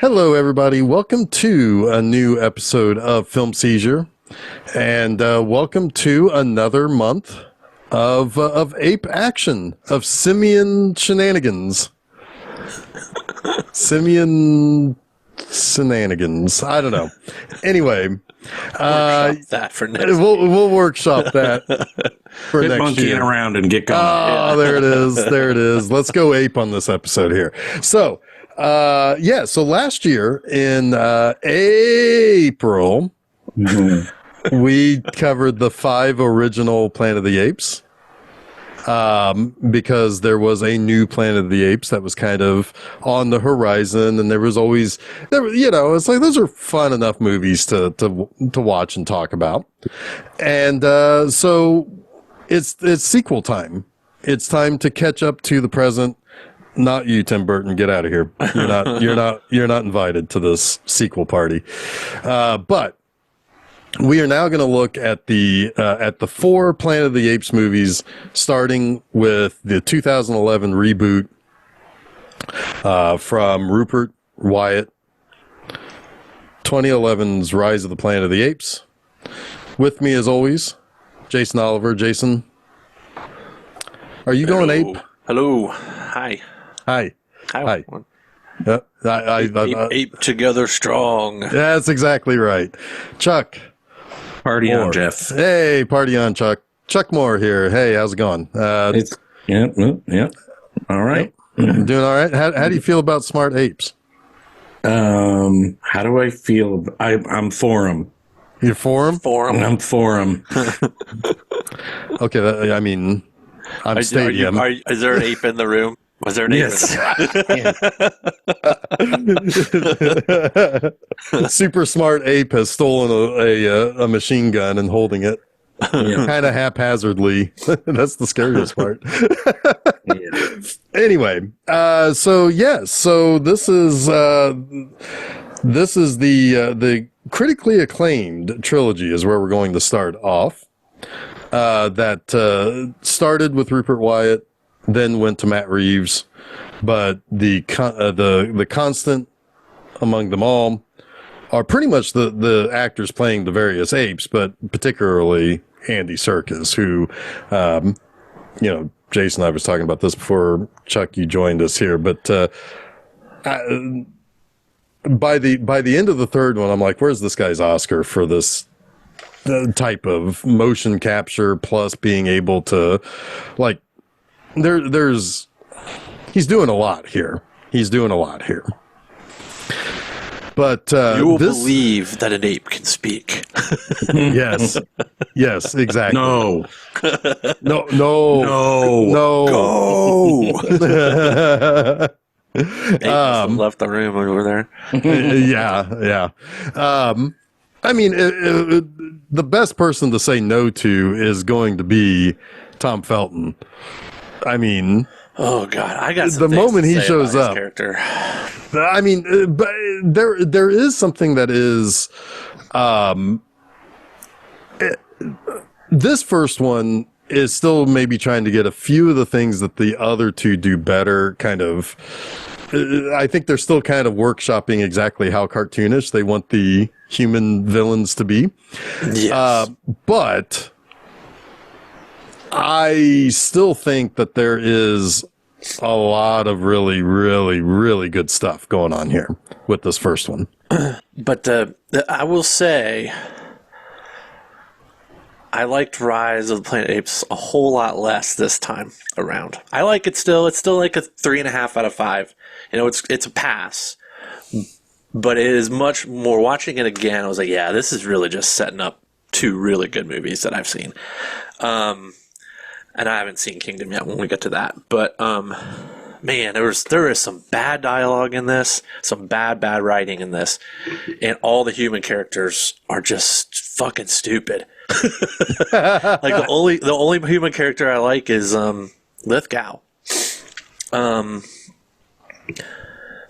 Hello, everybody. Welcome to a new episode of Film Seizure, and welcome to another month of ape action, of simian shenanigans. Simian shenanigans. I don't know. Anyway, workshop that for next. We'll workshop that for Quit next monkeying year. around and get going. Oh, there it is. There it is. Let's go ape on this episode here. So, so last year in April, we covered the 5 original Planet of the Apes. Because there was a new Planet of the Apes that was kind of on the horizon, and there was always, it's like those are fun enough movies to watch and talk about. And so it's sequel time. It's time to catch up to the present. Not you, Tim Burton. Get out of here. You're not invited to this sequel party. But we are now going to look at the 4 Planet of the Apes movies, starting with the 2011 reboot from Rupert Wyatt, 2011's Rise of the Planet of the Apes. With me, as always, Jason Oliver. Jason, are you going ape? Hello. Hi. Hi. Hi. Ape together strong. That's exactly right. Chuck. Party Moore. on, Jeff. Hey, party on, Chuck. Chuck Moore here. Hey, how's it going? Yeah. All right. Doing all right. How do you feel about smart apes? How do I feel? I'm for them. You're for them? I'm for them. Okay, I'm stadium. Is there an ape in the room? Was there an ape in the room? Super smart ape has stolen a machine gun and holding it kind of haphazardly. That's the scariest part. Anyway, so this is the critically acclaimed trilogy is where we're going to start off. That started with Rupert Wyatt, then went to Matt Reeves, but the constant among them all are pretty much the actors playing the various apes, but particularly Andy Serkis, who, Jason and I was talking about this before Chuck, you joined us here, but by the end of the third one, I'm like, where's this guy's Oscar for this type of motion capture plus being able to, like, he's doing a lot here. But you will believe that an ape can speak. Yes, exactly. No. Go. Ape left the room over there. Yeah. The best person to say no to is going to be Tom Felton. Oh God, I got some the moment he shows up. Character. But there is something that is, this first one is still maybe trying to get a few of the things that the other two do better. Kind of, I think they're still kind of workshopping exactly how cartoonish they want the human villains to be. Yes. But I still think that there is a lot of really, really, really good stuff going on here with this first one. But I will say, I liked Rise of the Planet of the Apes a whole lot less this time around. I like it still. It's still like a 3.5 out of 5. It's a pass. But it is much more, watching it again, I was like, yeah, this is really just setting up 2 really good movies that I've seen. And I haven't seen Kingdom yet when we get to that. But, man, there is some bad dialogue in this, some bad writing in this. And all the human characters are just fucking stupid. Like the only human character I like is Lithgow.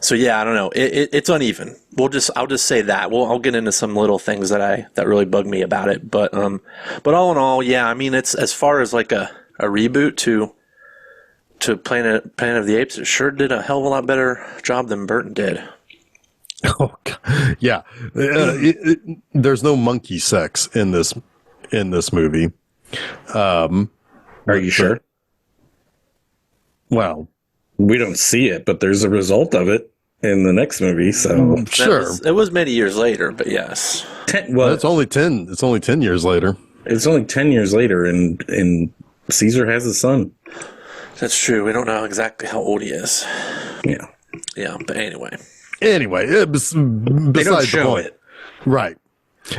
So yeah, I don't know. It's uneven. I'll just say that. I'll get into some little things that really bug me about it. But all in all, yeah. It's as far as like a reboot to Planet of the Apes. It sure did a hell of a lot better job than Burton did. Oh, God. Yeah. There's no monkey sex in this movie. Are you sure? Well, We don't see it, but there's a result of it in the next movie. So sure. It was many years later, but yes. well, It's only 10 years later. it's only 10 years later, and Caesar has a son. That's true. We don't know exactly how old he is. Yeah. Yeah, but anyway. Anyway, besides the show point. it. Right.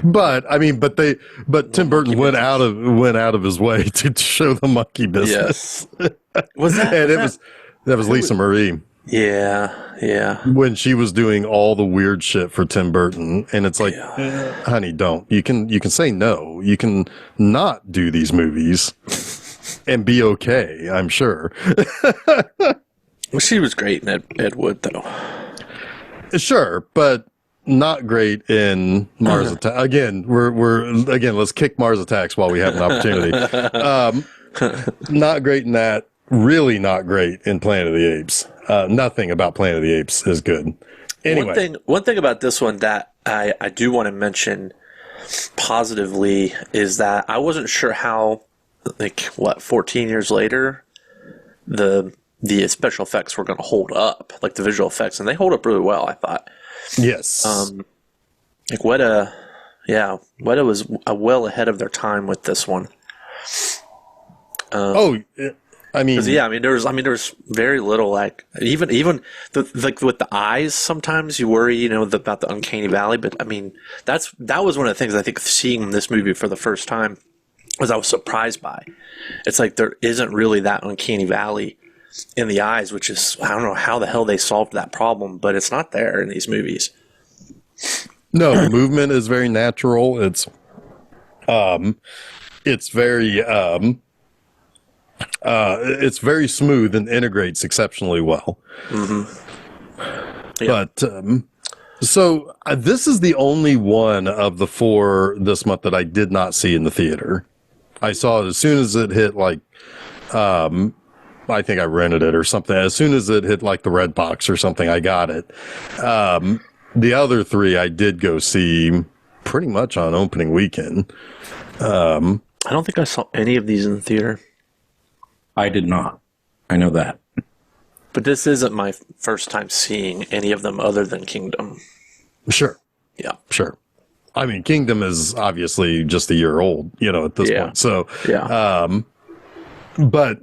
But I mean, but Tim Burton went out of his way to show the monkey business. Yes. Was that? And that was Lisa Marie Yeah. when she was doing all the weird shit for Tim Burton, and it's like, honey, don't. You can say no. You can not do these movies and be okay. I'm sure. Well, she was great in Ed Wood, though. Sure, but not great in Mars Attacks. Again, let's kick Mars Attacks while we have an opportunity. Not great in that. Really not great in Planet of the Apes. Nothing about Planet of the Apes is good. Anyway, One thing about this one that I do want to mention positively is that I wasn't sure how, 14 years later, the special effects were going to hold up, like the visual effects, and they hold up really well, I thought. yes. Weta was well ahead of their time with this one. I mean, there's very little, like even with the eyes. Sometimes you worry, about the uncanny valley. But I mean, that was one of the things I think seeing this movie for the first time was I was surprised by. It's like there isn't really that uncanny valley in the eyes, which is, I don't know how the hell they solved that problem, but it's not there in these movies. no, the movement is very natural. It's very it's very smooth and integrates exceptionally well. Mm-hmm. Yeah. But so this is the only one of the 4 this month that I did not see in the theater. I saw it as soon as it hit, like, I think I rented it or something. As soon as it hit like the red box or something, I got it. The other 3 I did go see pretty much on opening weekend. I don't think I saw any of these in the theater. I did not. I know that. But this isn't my first time seeing any of them other than Kingdom. Sure. Yeah. Sure. I mean, Kingdom is obviously just a year old, at this point. So, but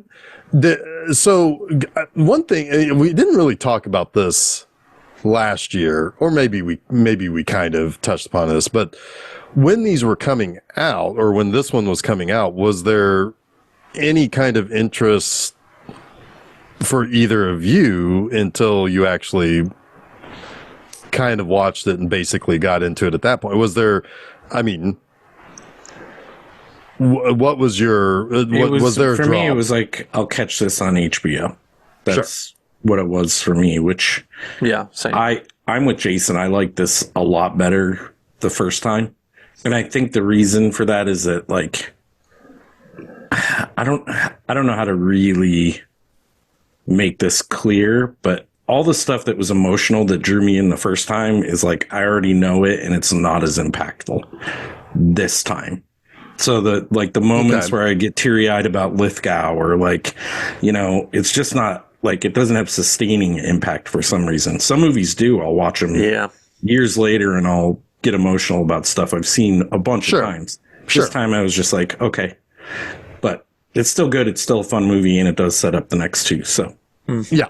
one thing we didn't really talk about this last year, or maybe we kind of touched upon this, but when these were coming out, or when this one was coming out, was there any kind of interest for either of you until you actually kind of watched it and basically got into it at that point? Was there, I mean, what was your, was there a for draw? me, it was like, I'll catch this on HBO. That's what it was for me, which same. I'm with Jason. I like this a lot better the first time. And I think the reason for that is that, like, I don't know how to really make this clear, but all the stuff that was emotional that drew me in the first time is like, I already know it and it's not as impactful this time. So the moments where I get teary eyed about Lithgow, or like, it's just not like, it doesn't have sustaining impact for some reason. Some movies do. I'll watch them years later and I'll get emotional about stuff I've seen a bunch of times. This time I was just like, okay, but it's still good. It's still a fun movie, and it does set up the next 2. So Yeah.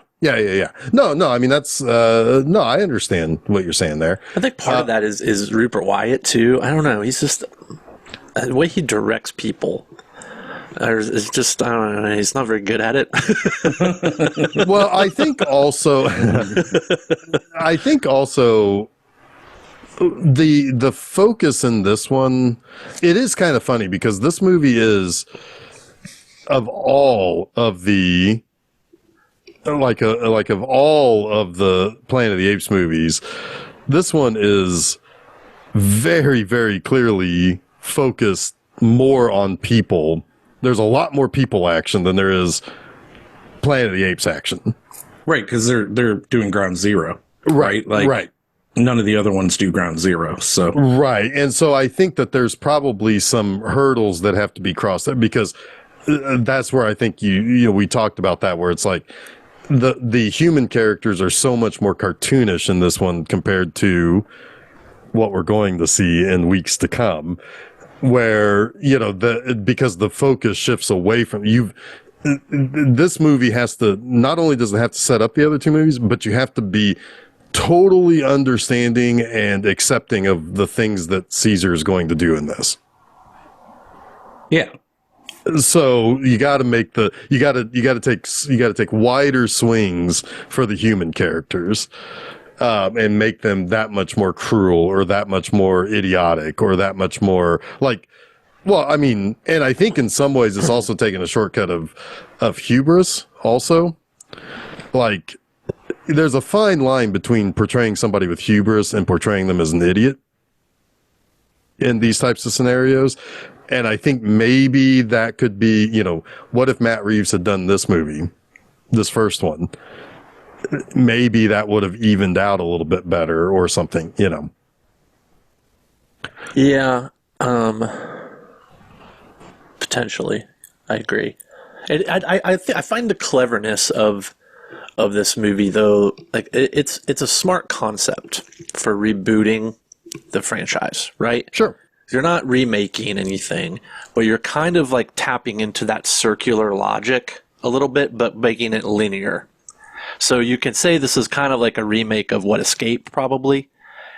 No, I mean, that's, no, I understand what you're saying there. I think part of that is Rupert Wyatt too. I don't know. He's just, the way he directs people is just, I don't know. He's not very good at it. Well, I think also the focus in this one, it is kind of funny because this movie is, of all of the, of all of the Planet of the Apes movies, this one is very, very clearly focused more on people. There's a lot more people action than there is Planet of the Apes action. right, because they're doing Ground Zero, right? Like, right. none of the other ones do ground zero. So Right. And so I think that there's probably some hurdles that have to be crossed there, because that's where I think we talked about that, where it's like the human characters are so much more cartoonish in this one compared to what we're going to see in weeks to come, where, because the focus shifts away from this movie has to, not only does it have to set up the other two movies, but you have to be totally understanding and accepting of the things that Caesar is going to do in this. yeah, So you got to take wider swings for the human characters, and make them that much more cruel, or that much more idiotic, or that much more like, well, I mean, and I think in some ways it's also taking a shortcut of hubris also. Like, there's a fine line between portraying somebody with hubris and portraying them as an idiot in these types of scenarios. And I think maybe that could be, what if Matt Reeves had done this movie, this first one? Maybe that would have evened out a little bit better or something, Yeah, potentially. I agree. And I find the cleverness of this movie, though, like it's a smart concept for rebooting the franchise, right? Sure. You're not remaking anything, but you're kind of like tapping into that circular logic a little bit, but making it linear. So you can say this is kind of like a remake of what Escape, probably,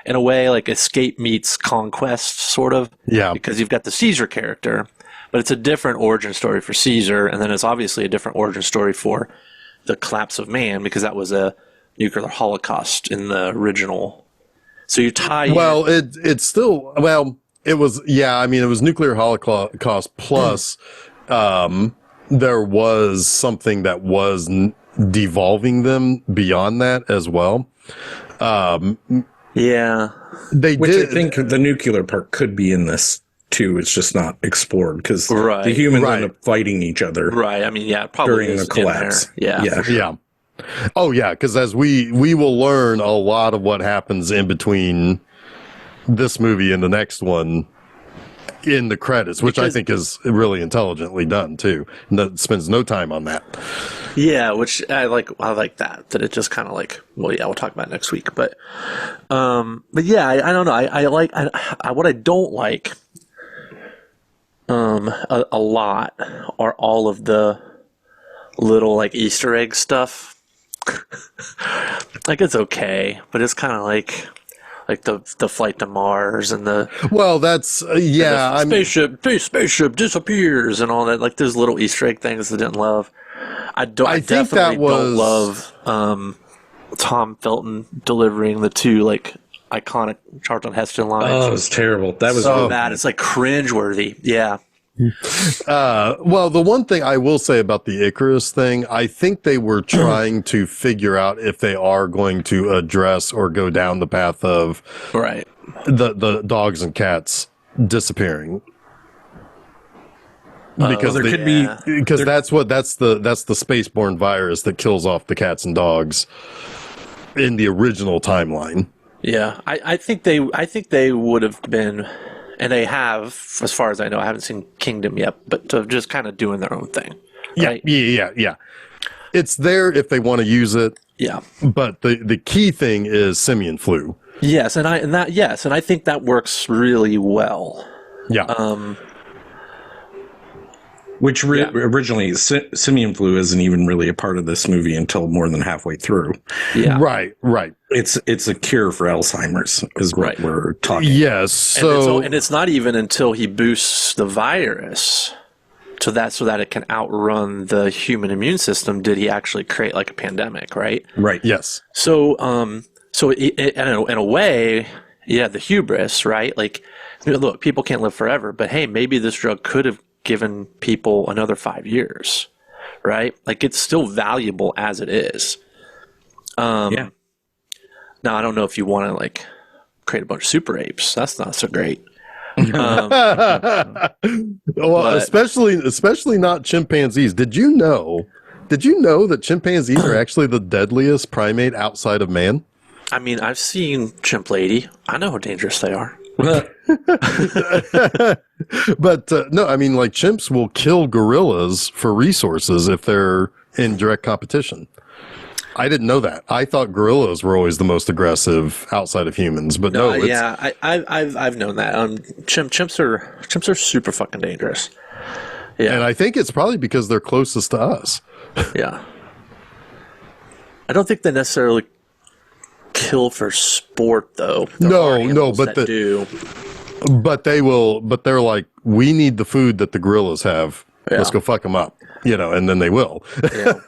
in a way, like Escape meets Conquest, sort of. Yeah. Because you've got the Caesar character, but it's a different origin story for Caesar, and then it's obviously a different origin story for the collapse of man, because that was a nuclear holocaust in the original. So you tie. Well, it's still, well, it was, yeah, I mean, it was nuclear holocaust plus, there was something that was devolving them beyond that as well. Yeah. which I think the nuclear part could be in this too. It's just not explored because Right. the humans Right. end up fighting each other Right. I mean, yeah, it probably during is the in there. collapse. Yeah. Yeah. Yeah. Oh yeah, because as we will learn a lot of what happens in between this movie and the next one in the credits, which I think is really intelligently done too. And that spends no time on that. Yeah, which I like that it just kind of like, well, yeah, we'll talk about it next week, but yeah, I don't know. I like what I don't like a lot are all of the little like Easter egg stuff. Like it's okay, but it's kind of like the flight to Mars and the Well, that's yeah. and the spaceship disappears and all that. Like there's little Easter egg things I didn't love. I think definitely that was- don't love Tom Felton delivering the two like iconic Charlton Heston lines. Oh, it was terrible. That was So bad. It's like cringeworthy. Yeah. Well, the one thing I will say about the Icarus thing, I think they were trying to figure out if they are going to address or go down the path of Right. the dogs and cats disappearing. Because there could yeah. be because that's the spaceborne virus that kills off the cats and dogs in the original timeline. Yeah. I think they would have been, and they have, as far as I know. I haven't seen Kingdom yet, but to just kind of doing their own thing. Right? Yeah. It's there if they want to use it, Yeah. but the key thing is simian flu. Yes, and I think that works really well. Yeah. which originally simian flu isn't even really a part of this movie until more than halfway through. Yeah. Right. It's a cure for Alzheimer's is what Right. we're talking. Yes. So And it's not even until he boosts the virus so that it can outrun the human immune system did he actually create like a pandemic, right? Right. yes. So in a way, yeah, the hubris, right? Like, look, people can't live forever, but hey, maybe this drug could have given people another 5 years, right? Like, it's still valuable as it is. Yeah. Now, I don't know if you want to like create a bunch of super apes. That's not so great. Well, But- especially not chimpanzees. Did you know that chimpanzees are actually the deadliest primate outside of man? I mean, I've seen Chimp Lady. I know how dangerous they are. But no, I mean, like chimps will kill gorillas for resources if they're in direct competition. I didn't know that. I thought gorillas were always the most aggressive outside of humans, but no, it's, yeah, I've known that. Chimps are super fucking dangerous. Yeah, and I think it's probably because they're closest to us. yeah. I don't think they necessarily kill for sport, though. But they will. But they're like, we need the food that the gorillas have. Yeah. Let's go fuck them up, and then they will. Yeah.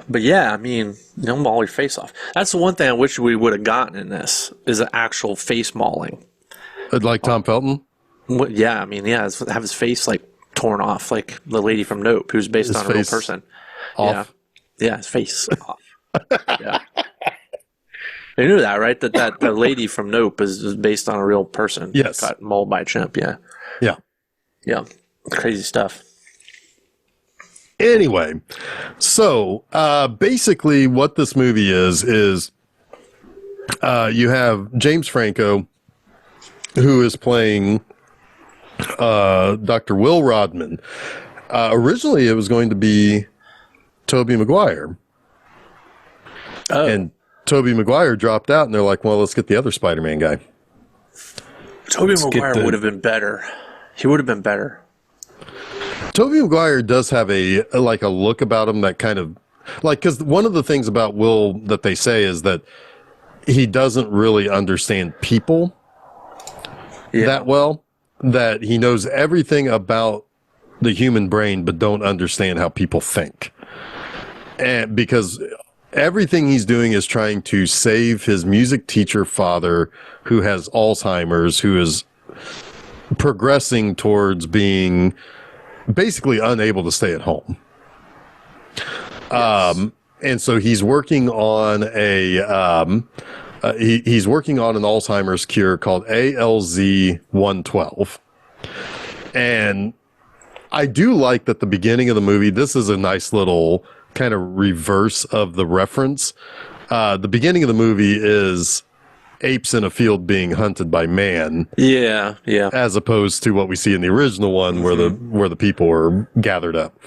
But yeah, I mean, maul your face off. That's the one thing I wish we would have gotten in this is an actual face mauling. Like Tom Felton. Yeah, I mean, yeah, have his face like torn off, like the lady from Nope, who's based on a real person. Off. Yeah, his face off. Yeah. You knew that, right? That the lady from Nope is based on a real person. Yes. Got mauled by a chimp. Yeah. Yeah. Yeah. Crazy stuff. Anyway, so basically what this movie is you have James Franco, who is playing Dr. Will Rodman. Originally, it was going to be Tobey Maguire. Oh. And Tobey Maguire dropped out, and they're like, well, let's get the other Spider-Man guy. Tobey Maguire would have been better. He would have been better. Tobey Maguire does have a look about him that kind of like, because one of the things about Will that they say is that he doesn't really understand people that well, that he knows everything about the human brain, but don't understand how people think. And because everything he's doing is trying to save his music teacher father, who has Alzheimer's, who is progressing towards being basically unable to stay at home. Yes. And so he's working on he's working on an Alzheimer's cure called ALZ-112. And I do like that the beginning of the movie, this is a nice little kind of reverse of the reference. The beginning of the movie is apes in a field being hunted by man. Yeah. As opposed to what we see in the original one, where the people were gathered up.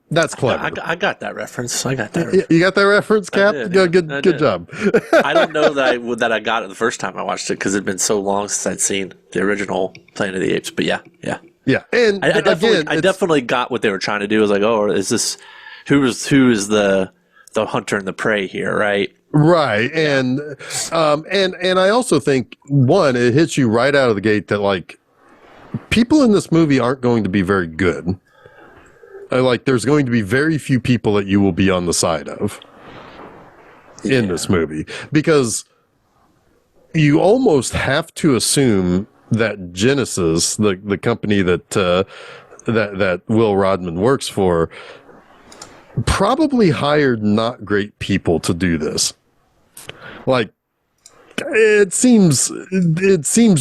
That's clever. I got that reference. You got that reference, Cap? Good job. I don't know that I got it the first time I watched it because it'd been so long since I'd seen the original Planet of the Apes. But yeah. And I definitely got what they were trying to do. I was like, oh, is this who is the hunter and the prey here, right? Right. And I also think, one, it hits you right out of the gate that, like, people in this movie aren't going to be very good. Like, there's going to be very few people that you will be on the side of in this movie, because you almost have to assume that Genesis, the company that Will Rodman works for, probably hired not great people to do this. Like, it seems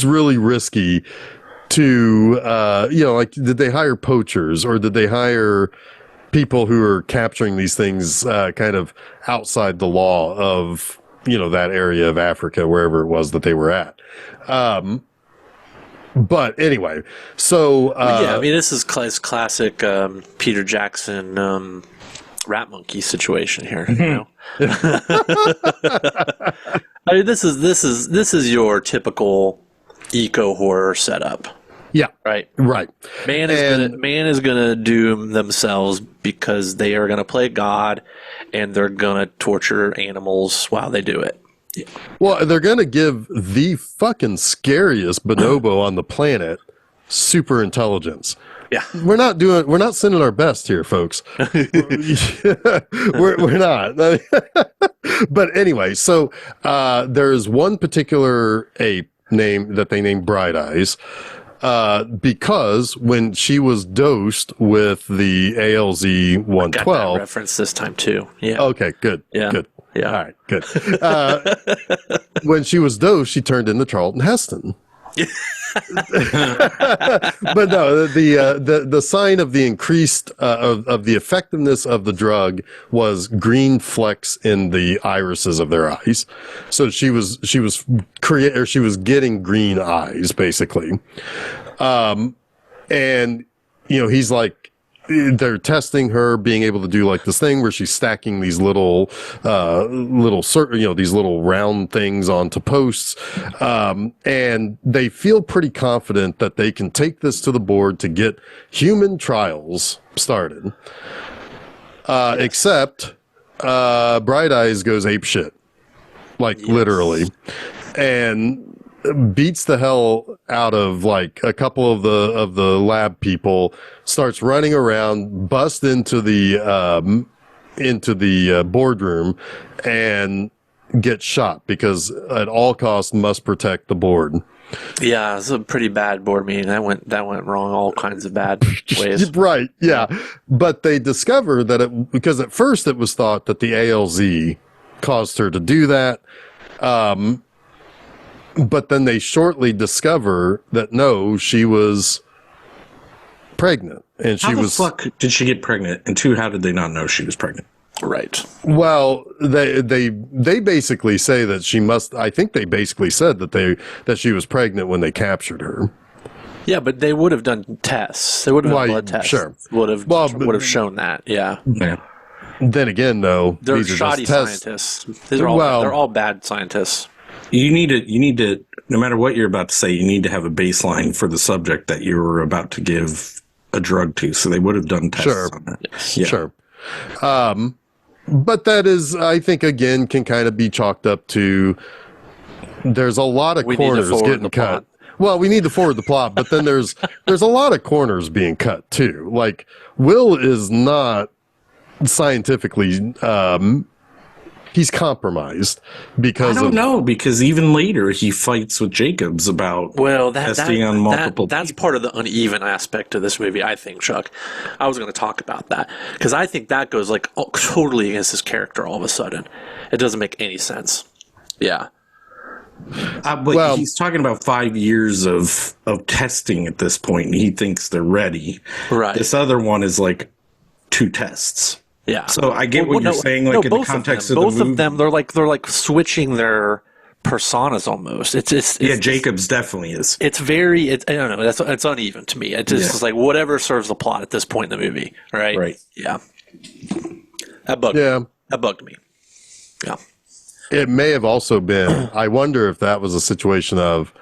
really risky to, like, did they hire poachers, or did they hire people who are capturing these things kind of outside the law of, that area of Africa, wherever it was that they were at? But anyway, so... I mean, this is classic Peter Jackson rat monkey situation here, I mean, this is your typical eco horror setup. Yeah. Right. Man is gonna doom themselves because they are gonna play God, and they're gonna torture animals while they do it. Yeah. Well, they're gonna give the fucking scariest bonobo on the planet super intelligence. Yeah. We're not sending our best here, folks. we're not. But anyway, so there's one particular ape that they named Bright Eyes, because when she was dosed with the ALZ-112, got that reference this time too. Yeah. Okay, good. Yeah. Good. Yeah. All right, good. When she was dosed, she turned into Charlton Heston. But no, the sign of the increased of the effectiveness of the drug was green flecks in the irises of their eyes. So she was getting green eyes basically, and he's like. They're testing her being able to do like this thing where she's stacking these little these little round things onto posts. And they feel pretty confident that they can take this to the board to get human trials started. Except, Bright Eyes goes ape shit. Like literally. And beats the hell out of like a couple of the lab people, starts running around, busts into the boardroom, and gets shot because at all costs must protect the board. Yeah, it's a pretty bad board meeting. That went wrong all kinds of bad ways. Right, yeah. But they discover that because at first it was thought that the ALZ caused her to do that. But then they shortly discover that no, she was pregnant, and How the fuck did she get pregnant? And two, how did they not know she was pregnant? Right. Well, they basically say that she must. I think they basically said that she was pregnant when they captured her. Yeah, but they would have done tests. They would have done blood tests. Sure. Would have shown that. Yeah. Yeah. Then again, though, They're these are shoddy just scientists. They're all bad scientists. You need to, no matter what you're about to say, you need to have a baseline for the subject that you were about to give a drug to. So they would have done tests on that. Yes. Yeah. Sure. But that is, I think, again, can kind of be chalked up to there's a lot of corners getting cut. Well, we need to forward the plot, but then there's a lot of corners being cut too. Like Will is not scientifically he's compromised because I don't know, because even later he fights with Jacobs about testing on multiple. That's part of the uneven aspect of this movie, I think, Chuck. I was going to talk about that because I think that goes like totally against his character all of a sudden. It doesn't make any sense. Yeah. But he's talking about 5 years of testing at this point, and he thinks they're ready. Right. This other one is like 2 tests. Yeah. So I get what you're saying, like in the context of the movie. Both of them, they're like switching their personas almost. It's Jacobs definitely is. It's very. I don't know. It's uneven to me. It's just like whatever serves the plot at this point in the movie. Right. Right. Yeah. That bugged. Yeah. Me. That bugged me. Yeah. It may have also been. I wonder if that was a situation of.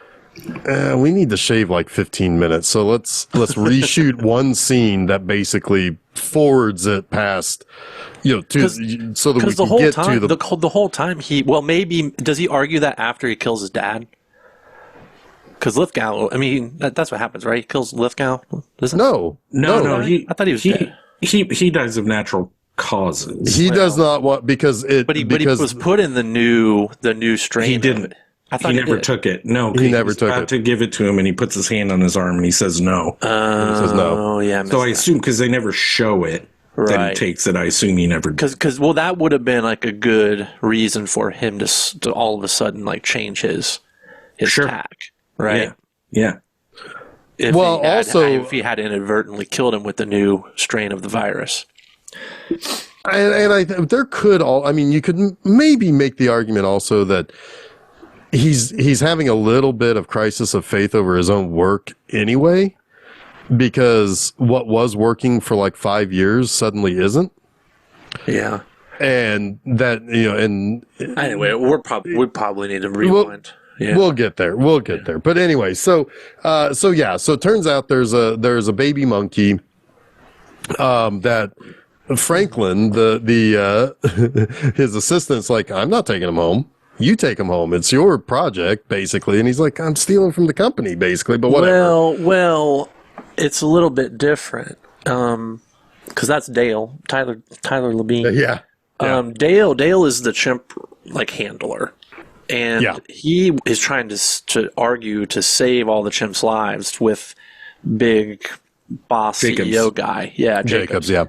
We need to shave like 15 minutes, so let's reshoot one scene that basically forwards it past, so that we can get to the whole time maybe does he argue that after he kills his dad? Because Lithgow, I mean, that's what happens, right? He kills Lithgow. No. I thought he was dead. He dies of natural causes. He does not want because he was put in the new strain. He didn't. I thought he never took it. No, he never took about it. To give it to him, and he puts his hand on his arm, and he says no. He says no. Oh yeah. So I assume because they never show it that he takes it. I assume he never. Because that would have been like a good reason for him to all of a sudden like change his tack, right? Yeah. If he had inadvertently killed him with the new strain of the virus. And there could you could maybe make the argument also that he's having a little bit of crisis of faith over his own work anyway, because what was working for like 5 years suddenly isn't. Yeah. And that, and anyway, we probably need to rewind. We'll get there. There. But anyway, so it turns out there's a baby monkey, that Franklin, his assistant's like, I'm not taking him home. You take him home. It's your project, basically. And he's like, I'm stealing from the company, basically, but whatever. Well, it's a little bit different. Because that's Dale, Tyler Labine. Yeah. Dale is the chimp, like, handler. And he is trying to argue to save all the chimps' lives with big boss Jacobs. CEO guy. Yeah, Jacobs. Yeah.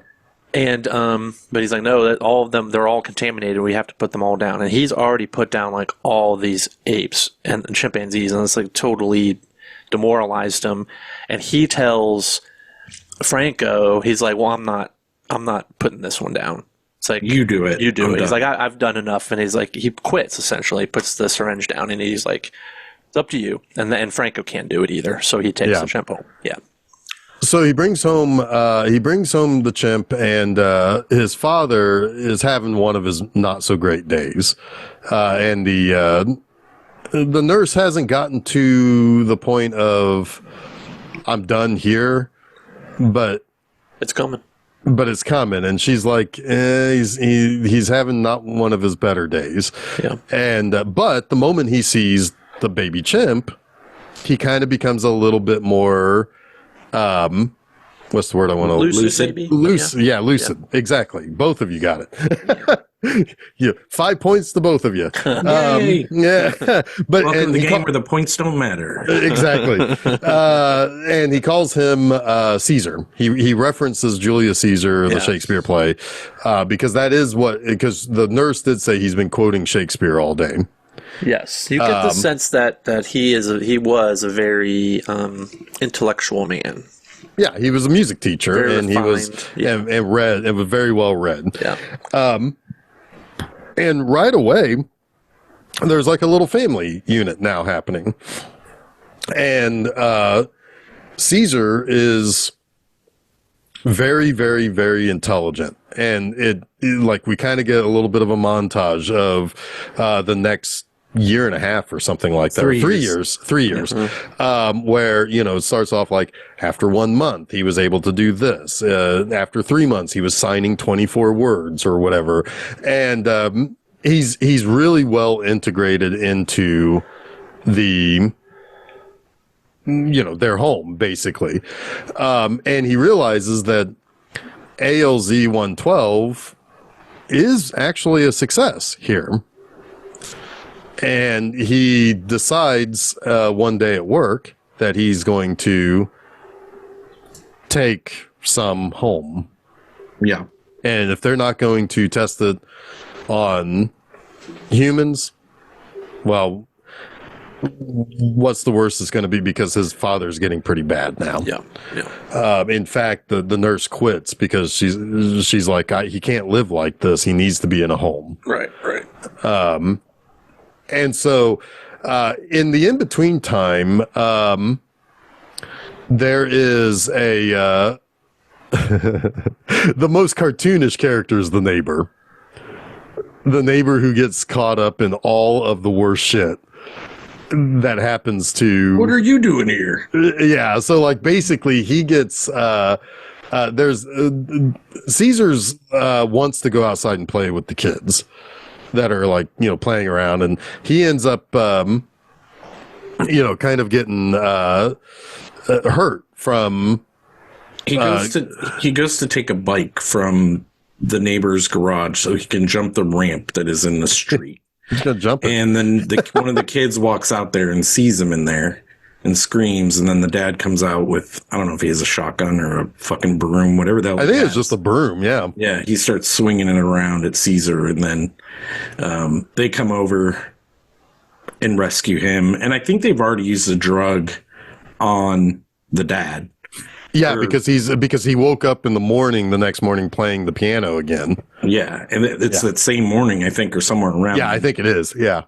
And but he's like, no, that all of them, they're all contaminated. We have to put them all down. And he's already put down like all these apes and chimpanzees, and it's like totally demoralized him, and he tells Franco, he's like, well, I'm not putting this one down. It's like, You do it. you do I'm it. He's done. like, I've done enough, and he's like, he quits essentially, puts the syringe down, and he's like, it's up to you. And Franco can't do it either, so he takes the chimp home. Yeah. So he brings home the chimp, and his father is having one of his not so great days, and the nurse hasn't gotten to the point of I'm done here, but It's coming. it's coming, and she's like, he's having not one of his better days, Yeah. and but the moment he sees the baby chimp, he kind of becomes a little bit more. What's the word I want to Lucid, maybe? Lucid. Yeah. Exactly. Both of you got it. Yeah, 5 points to both of you. Yay. Yeah, but Welcome to and the he game where the points don't matter. exactly. And he calls him Caesar. He references Julius Caesar, the Shakespeare play, because that is because the nurse did say he's been quoting Shakespeare all day. Yes, you get the sense that he was a very intellectual man. Yeah, he was a music teacher, Very and he was refined, and read and was very well read. Yeah. And right away, there's like a little family unit now happening, and Caesar is very, very, very intelligent, and like we kind of get a little bit of a montage of the next year and a half or something like that. 3 years. Where, it starts off like after 1 month, he was able to do this. After 3 months, he was signing 24 words or whatever. And, he's really well integrated into their home basically. And he realizes that ALZ 112 is actually a success here. And he decides one day at work that he's going to take some home. Yeah. And if they're not going to test it on humans, well, what's the worst it's going to be, because his father's getting pretty bad now. Yeah. In fact, the nurse quits because she's like, he can't live like this. He needs to be in a home. Right. And so, in the in-between time, there is the most cartoonish character is the neighbor. The neighbor who gets caught up in all of the worst shit that happens to... What are you doing here? Yeah, so like basically he gets... there's... Caesar's wants to go outside and play with the kids that are like, playing around, and he ends up, kind of getting hurt from. He goes to take a bike from the neighbor's garage so he can jump the ramp that is in the street. He's gonna jump it. And then one of the kids walks out there and sees him in there and screams, and then the dad comes out with, I don't know if he has a shotgun or a fucking broom, whatever the hell. I think it's just a broom, yeah. Yeah, he starts swinging it around at Caesar, and then they come over and rescue him. And I think they've already used a drug on the dad. Yeah, because he woke up in the next morning playing the piano again. Yeah, and it's that same morning, I think, or somewhere around. Yeah, I think it is, yeah.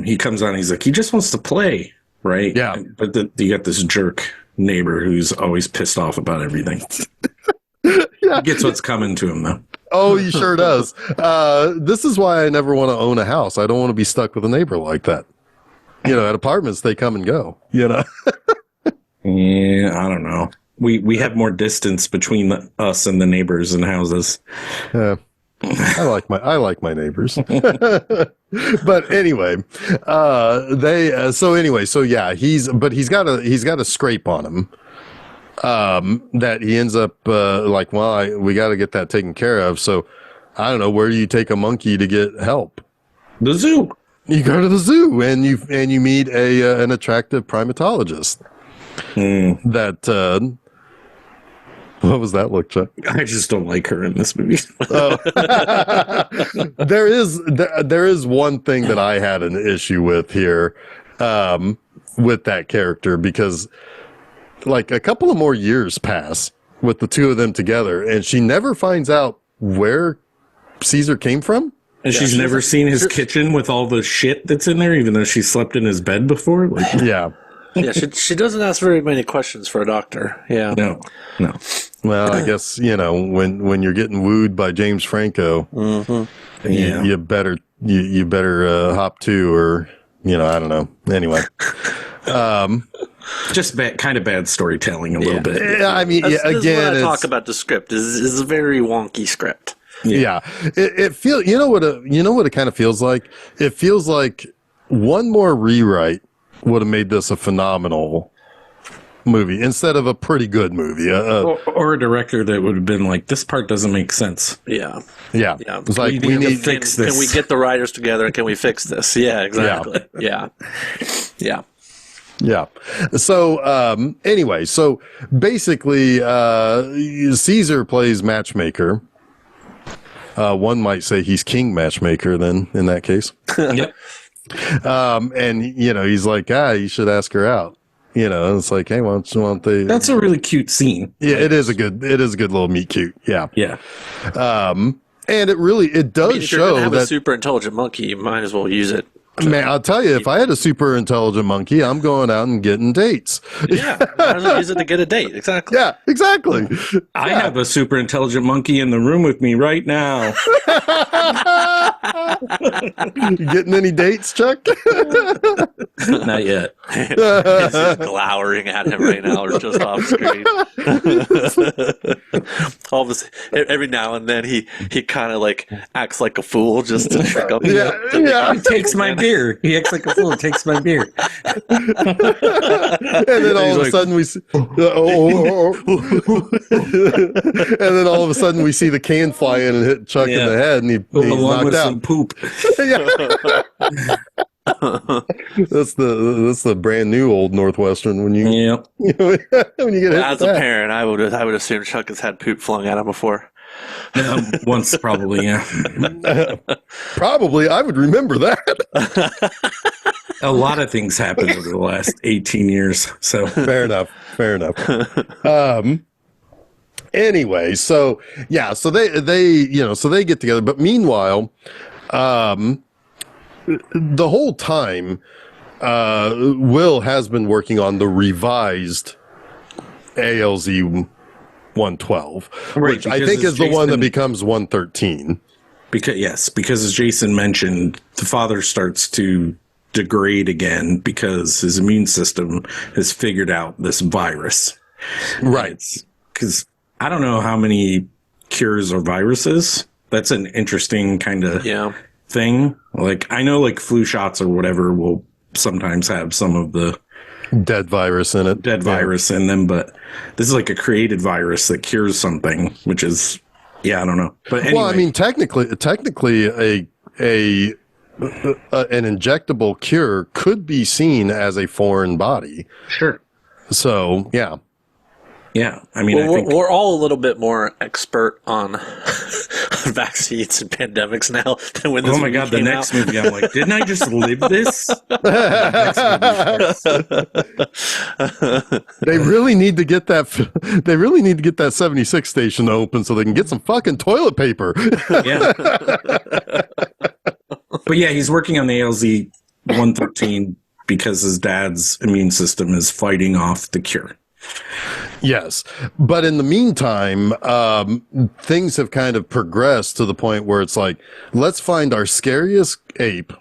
He comes on, he's like, he just wants to play, right? Yeah. But you got this jerk neighbor who's always pissed off about everything. Yeah. He gets what's coming to him, though. Oh, he sure does. This is why I never want to own a house. I don't want to be stuck with a neighbor like that. At apartments, they come and go, Yeah, I don't know. We have more distance between us and the neighbors and houses. I like my neighbors. But anyway, he's got a scrape on him. That he ends up we got to get that taken care of. So I don't know, where do you take a monkey to get help? The zoo. You go to the zoo and you meet an attractive primatologist. That what was that look, Chuck? I just don't like her in this movie. There is one thing that I had an issue with here. with that character, because like a couple of more years pass with the two of them together, and she never finds out where Caesar came from. And she's never seen his kitchen with all the shit that's in there, even though she slept in his bed before. Like, Yeah. Yeah, she doesn't ask very many questions for a doctor. Yeah. no. Well, I guess, when you're getting wooed by James Franco, Yeah. you better hop to, or I don't know. Anyway, Just kind of bad storytelling a little bit. yeah, I mean, This is again, when I it's, talk about the script. This is a very wonky script. yeah, it feels. What it kind of feels like. It feels like one more rewrite would have made this a phenomenal movie instead of a pretty good movie. Or a director that would have been like, this part doesn't make sense. Yeah. Yeah, Yeah. it's like we need to need. fix this. Can we get the writers together and can we fix this? Yeah, exactly. Yeah. Yeah. Yeah. So anyway, so basically, Caesar plays matchmaker. One might say he's king matchmaker then in that case. Yep. And he's like, you should ask her out. It's like, hey, why don't they? That's a really cute scene. Yeah, it is a good little meet cute. Yeah. Yeah. And it does If you're going show to have a that, super intelligent monkey, you might as well use it. man, I'll tell you, if I had a super intelligent monkey, I'm going out and getting dates. Yeah. Might as well use it to get a date. Exactly. Yeah, exactly. I have a super intelligent monkey in the room with me right now. You getting any dates, Chuck? Not yet. He's just glowering at him right now, or just off screen. All of this, every now and then, he kind of like acts like a fool just to trick up. Yeah. He takes my beer. He acts like a fool. Takes my beer. And then all of a sudden we see, and then all of a sudden we see the can fly in and hit Chuck in the head, and he's Along with knocked some out. poop. That's the brand new old Northwestern when you Yep. when you get hit. As with a that. parent, I would assume Chuck has had poop flung at him before. Once probably, yeah. Probably, I would remember that. A lot of things happened over the last 18 years. So Fair enough. Anyway, so yeah, so they get together, but meanwhile, the whole time, Will has been working on the revised ALZ 112, Right, which I because think as is the one that Jason- becomes 113. because as Jason mentioned, the father starts to degrade again because his immune system has figured out this virus. Right. Because I don't know how many cures or viruses. That's an interesting kind of thing. Like, I know like flu shots or whatever will sometimes have some of the Dead virus in it. virus in them, but this is like a created virus that cures something, which is, I don't know. But anyway. Well, I mean, technically, an injectable cure could be seen as a foreign body. Sure. So, yeah. Yeah. I mean, Well, I think we're all a little bit more expert on vaccines and pandemics now than when this oh my movie god, the came next out. movie, I'm like, didn't I just live this? They really need to get that. They really need to get that 76 station open so they can get some fucking toilet paper. Yeah. But yeah, he's working on the ALZ 113 because his dad's immune system is fighting off the cure. Yes, but in the meantime, things have kind of progressed to the point where it's like, let's find our scariest ape,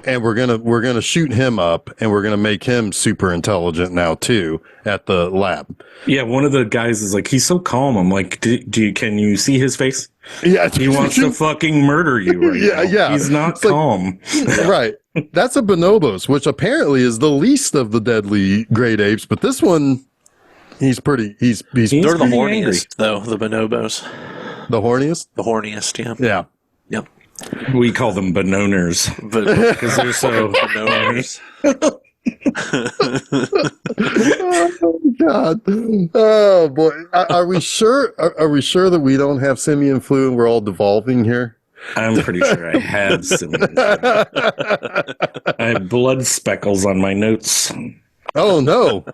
and we're gonna shoot him up, and we're gonna make him super intelligent now too at the lab. Yeah, one of the guys is like, he's so calm. I'm like, can you see his face? Yeah, He wants to fucking murder you right now. Yeah. He's not It's like- calm. Right. That's a bonobos, which apparently is the least of the deadly great apes, but this one, he's pretty. He's They're the pretty horniest, angry. though, the bonobos. the horniest. The horniest, yeah. Yeah. Yep. We call them bononers But because they're so bonobos. Oh God. Oh boy. Are we sure? Are we sure that we don't have simian flu and we're all devolving here? I'm pretty sure I have seen it. I have blood speckles on my notes. Oh no!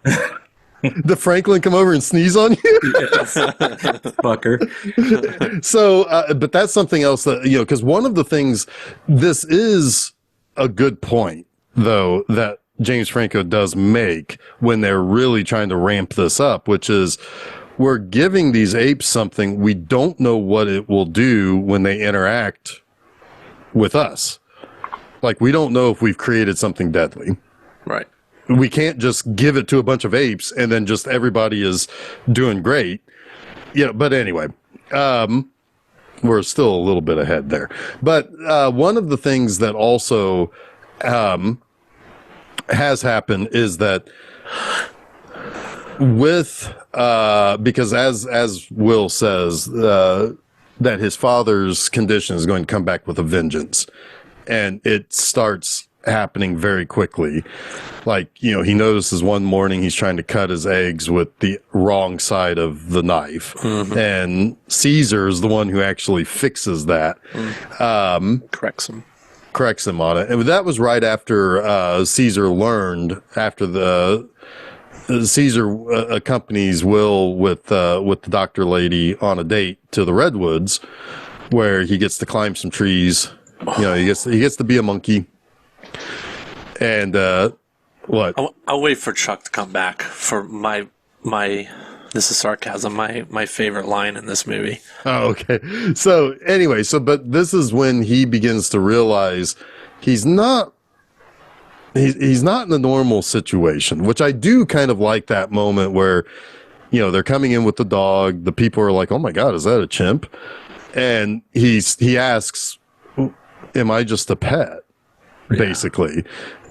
Did Franklin come over and sneeze on you? Yes. Fucker. So, but that's something else that, because one of the things, this is a good point, though, that James Franco does make when they're really trying to ramp this up, which is we're giving these apes something we don't know what it will do when they interact with us. Like, we don't know if we've created something deadly. Right. We can't just give it to a bunch of apes and then just everybody is doing great. But anyway, we're still a little bit ahead there. But one of the things that also has happened is that because as Will says, that his father's condition is going to come back with a vengeance, and it starts happening very quickly. Like, he notices one morning he's trying to cut his eggs with the wrong side of the knife. Mm-hmm. And Caesar is the one who actually fixes that. Corrects him on it. And that was right after Caesar learned, after Caesar accompanies Will with the doctor lady on a date to the redwoods, where he gets to climb some trees. He gets to be a monkey. And what? I'll wait for Chuck to come back for my. This is sarcasm. My favorite line in this movie. Oh, okay. So anyway, but this is when he begins to realize he's not in a normal situation, which I do kind of like that moment where, they're coming in with the dog. The people are like, "Oh my God, is that a chimp?" And he asks, "Am I just a pet?" Basically,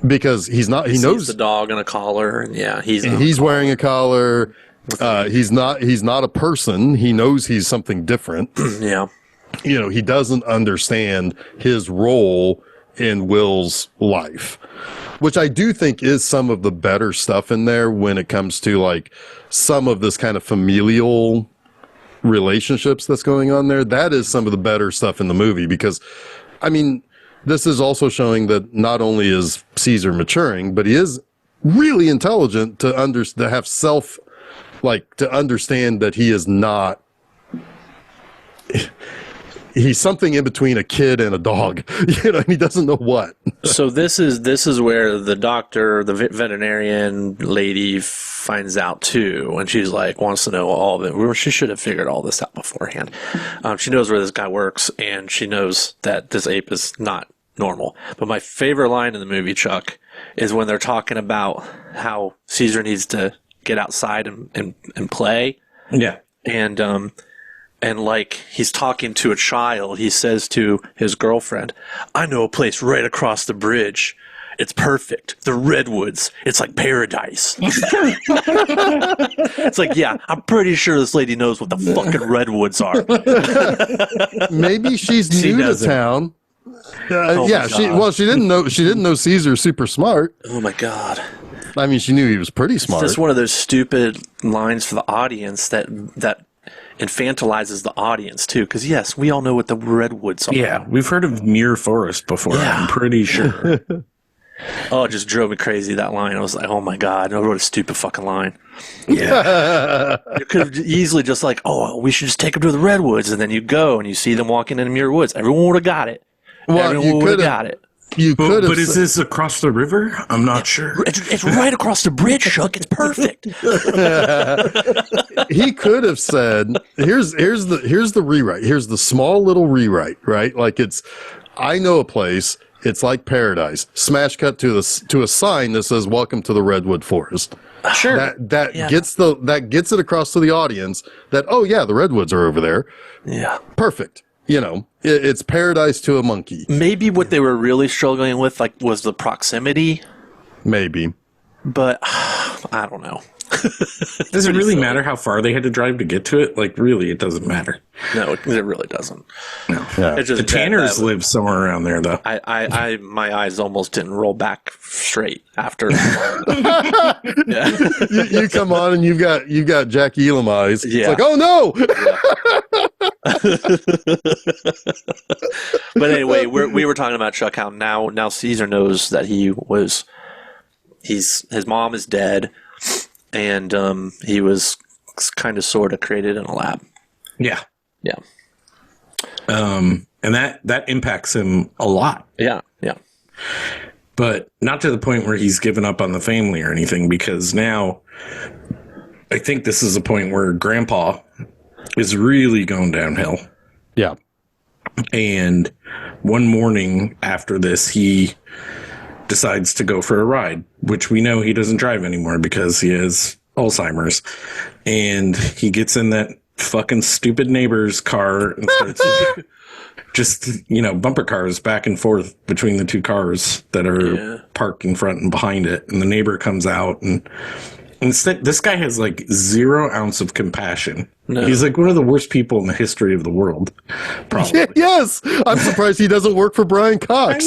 because he's not. He knows the dog in a collar, and he's wearing a collar. He's not a person. He knows he's something different. Yeah. He doesn't understand his role in Will's life, which I do think is some of the better stuff in there when it comes to like some of this kind of familial relationships that's going on there. That is some of the better stuff in the movie, because, I mean, this is also showing that not only is Caesar maturing, but he is really intelligent to have to understand that he is not. He's something in between a kid and a dog. He doesn't know what. So this is where the doctor, the veterinarian lady, finds out too, and she's like, wants to know all of it. Well, she should have figured all this out beforehand. She knows where this guy works, and she knows that this ape is not normal. But my favorite line in the movie, Chuck, is when they're talking about how Caesar needs to get outside and play. Yeah. And like he's talking to a child, he says to his girlfriend, "I know a place right across the bridge. It's perfect. The redwoods. It's like paradise." It's like, yeah, I'm pretty sure this lady knows what the fucking redwoods are. Maybe she's new to town. Yeah, she didn't know Caesar's super smart. Oh my God. I mean, she knew he was pretty smart. It's just one of those stupid lines for the audience that infantilizes the audience too, because yes, we all know what the redwoods are. Yeah, we've heard of Muir Forest before. Yeah. I'm pretty sure. Oh, it just drove me crazy, that line. I was like, oh my God, what a stupid fucking line. Yeah. You could have easily just like, oh, we should just take them to the redwoods, and then you go and you see them walking in the Muir Woods. Everyone would have got it. Everyone would have got it. You could have. But is this across the river? I'm not sure. It's right across the bridge, Chuck. It's perfect. He could have said, "Here's the rewrite. Here's the small little rewrite, right? Like I know a place. It's like paradise. Smash cut to a sign that says "Welcome to the Redwood Forest." Sure. That gets it across to the audience that, oh yeah, the redwoods are over there. Yeah. Perfect. It's paradise to a monkey. Maybe what they were really struggling with, was the proximity. Maybe. But I don't know. Does it really matter how far they had to drive to get to it? Like, really, it doesn't matter. No, it really doesn't. No. Yeah. The Tanners live somewhere around there, though. My eyes almost didn't roll back straight after. Yeah. you come on and you've got Jack Elam eyes. Yeah. It's like, oh no. But anyway, we were talking about Chuck. How now Caesar knows that his mom is dead, and he was kind of sort of created in a lab. Yeah. Yeah. And that impacts him a lot. Yeah. Yeah. But not to the point where he's given up on the family or anything, because now I think this is a point where Grandpa is really going downhill. Yeah. And one morning after this, he decides to go for a ride, which we know he doesn't drive anymore because he has Alzheimer's. And he gets in that fucking stupid neighbor's car and starts just, bumper cars back and forth between the two cars that are parked in front and behind it. And the neighbor comes out, and instead, this guy has like 0 ounce of compassion. No. He's like one of the worst people in the history of the world. Probably. Yes. I'm surprised he doesn't work for Brian Cox.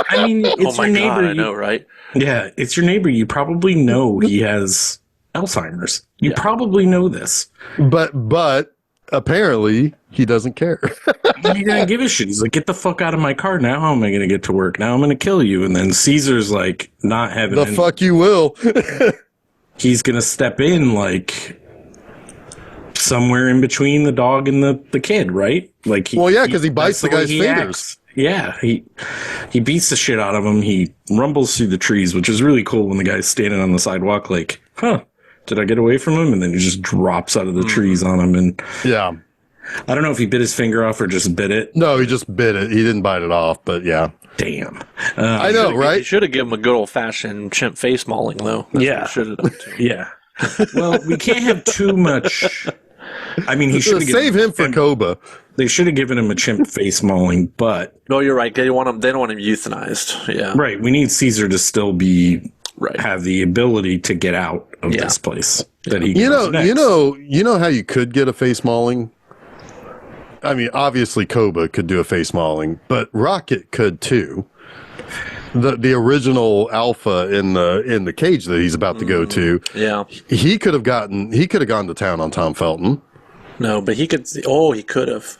I mean it's your neighbor. God, I know, right? Yeah, it's your neighbor. You probably know he has Alzheimer's. You probably know this. But apparently he doesn't care. He's gonna give a shit. He's like, get the fuck out of my car now. How am I gonna get to work? Now I'm gonna kill you. And then Caesar's like, not having the fuck you will. He's gonna step in like somewhere in between the dog and the kid, right? Like, because he bites the guy's fingers. Acts. Yeah, he beats the shit out of him. He rumbles through the trees, which is really cool when the guy's standing on the sidewalk like, did I get away from him? And then he just drops out of the trees on him. And yeah, I don't know if he bit his finger off or just bit it. No, he just bit it. He didn't bite it off, but yeah. Damn. I know, right? You should have given him a good old-fashioned chimp face mauling, though. That's should have done, too. Yeah. Well, we can't have too much. I mean, he should have save him for Koba. They should have given him a chimp face mauling, but no, you're right. They don't want him euthanized. Yeah, right. We need Caesar to still be have the ability to get out of this place. That he you know how you could get a face mauling. I mean, obviously Koba could do a face mauling, but Rocket could too. The original alpha in the cage that he's about to go to. Yeah, he could have gone to town on Tom Felton. No, but he could. Oh, he could have.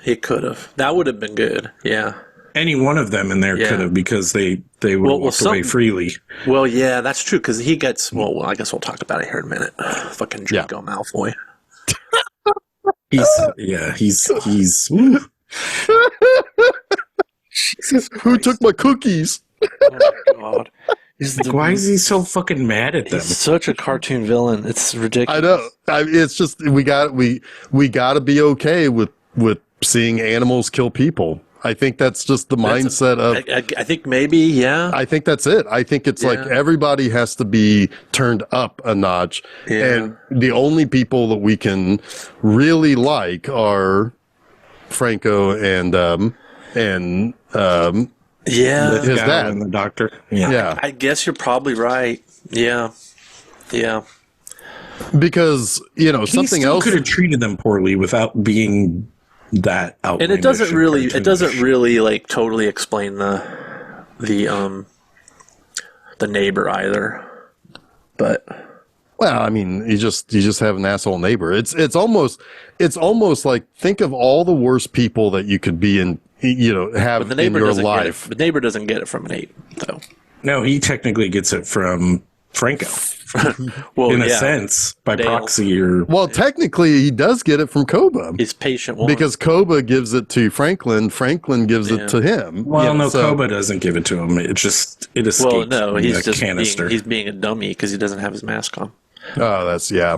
That would have been good. Yeah. Any one of them in there could have, because they would walk away freely. Well, yeah, that's true, because he gets. Well, I guess we'll talk about it here in a minute. Fucking Draco Malfoy. He's. Who took my cookies? Oh my god. Why is he so fucking mad at them? He's such a cartoon villain. It's ridiculous. I know. It's just we got to be okay with seeing animals kill people. I think that's just the mindset of. I think maybe, yeah. I think that's it. I think it's like everybody has to be turned up a notch, and the only people that we can really like are Franco and his dad and the doctor. Yeah. I guess you're probably right. Yeah. Because something else could have treated them poorly without being that outlandish. And it doesn't really like totally explain the neighbor either. But well, I mean, you just have an asshole neighbor. It's almost like, think of all the worst people that you could be in. Have in your life. The neighbor doesn't get it from an ape, though. No, he technically gets it from Franco. Well, in a sense, by proxy, or technically, he does get it from Koba. He's patient one. Because Koba gives it to Franklin. Franklin gives it to him. Well, Koba doesn't give it to him. It escapes. Well, no, he's just canister. He's being a dummy because he doesn't have his mask on. Oh, that's yeah.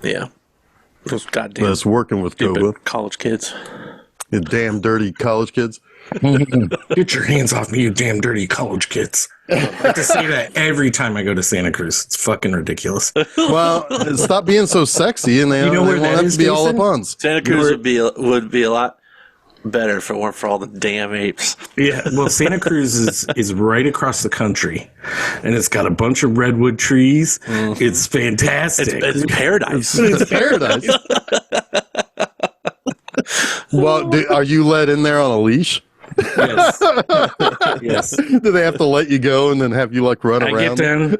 Those goddamn. That's working with Koba. College kids. You damn dirty college kids. Get your hands off me, you damn dirty college kids. I have to say that every time I go to Santa Cruz. It's fucking ridiculous. Well, stop being so sexy, and they won't have to be all up on. Santa Cruz would be a lot better if it weren't for all the damn apes. Yeah, well, Santa Cruz is right across the country, and it's got a bunch of redwood trees. Mm-hmm. It's fantastic. It's paradise. It's paradise. Well, are you let in there on a leash? Yes. Yes. Do they have to let you go and then have you run around?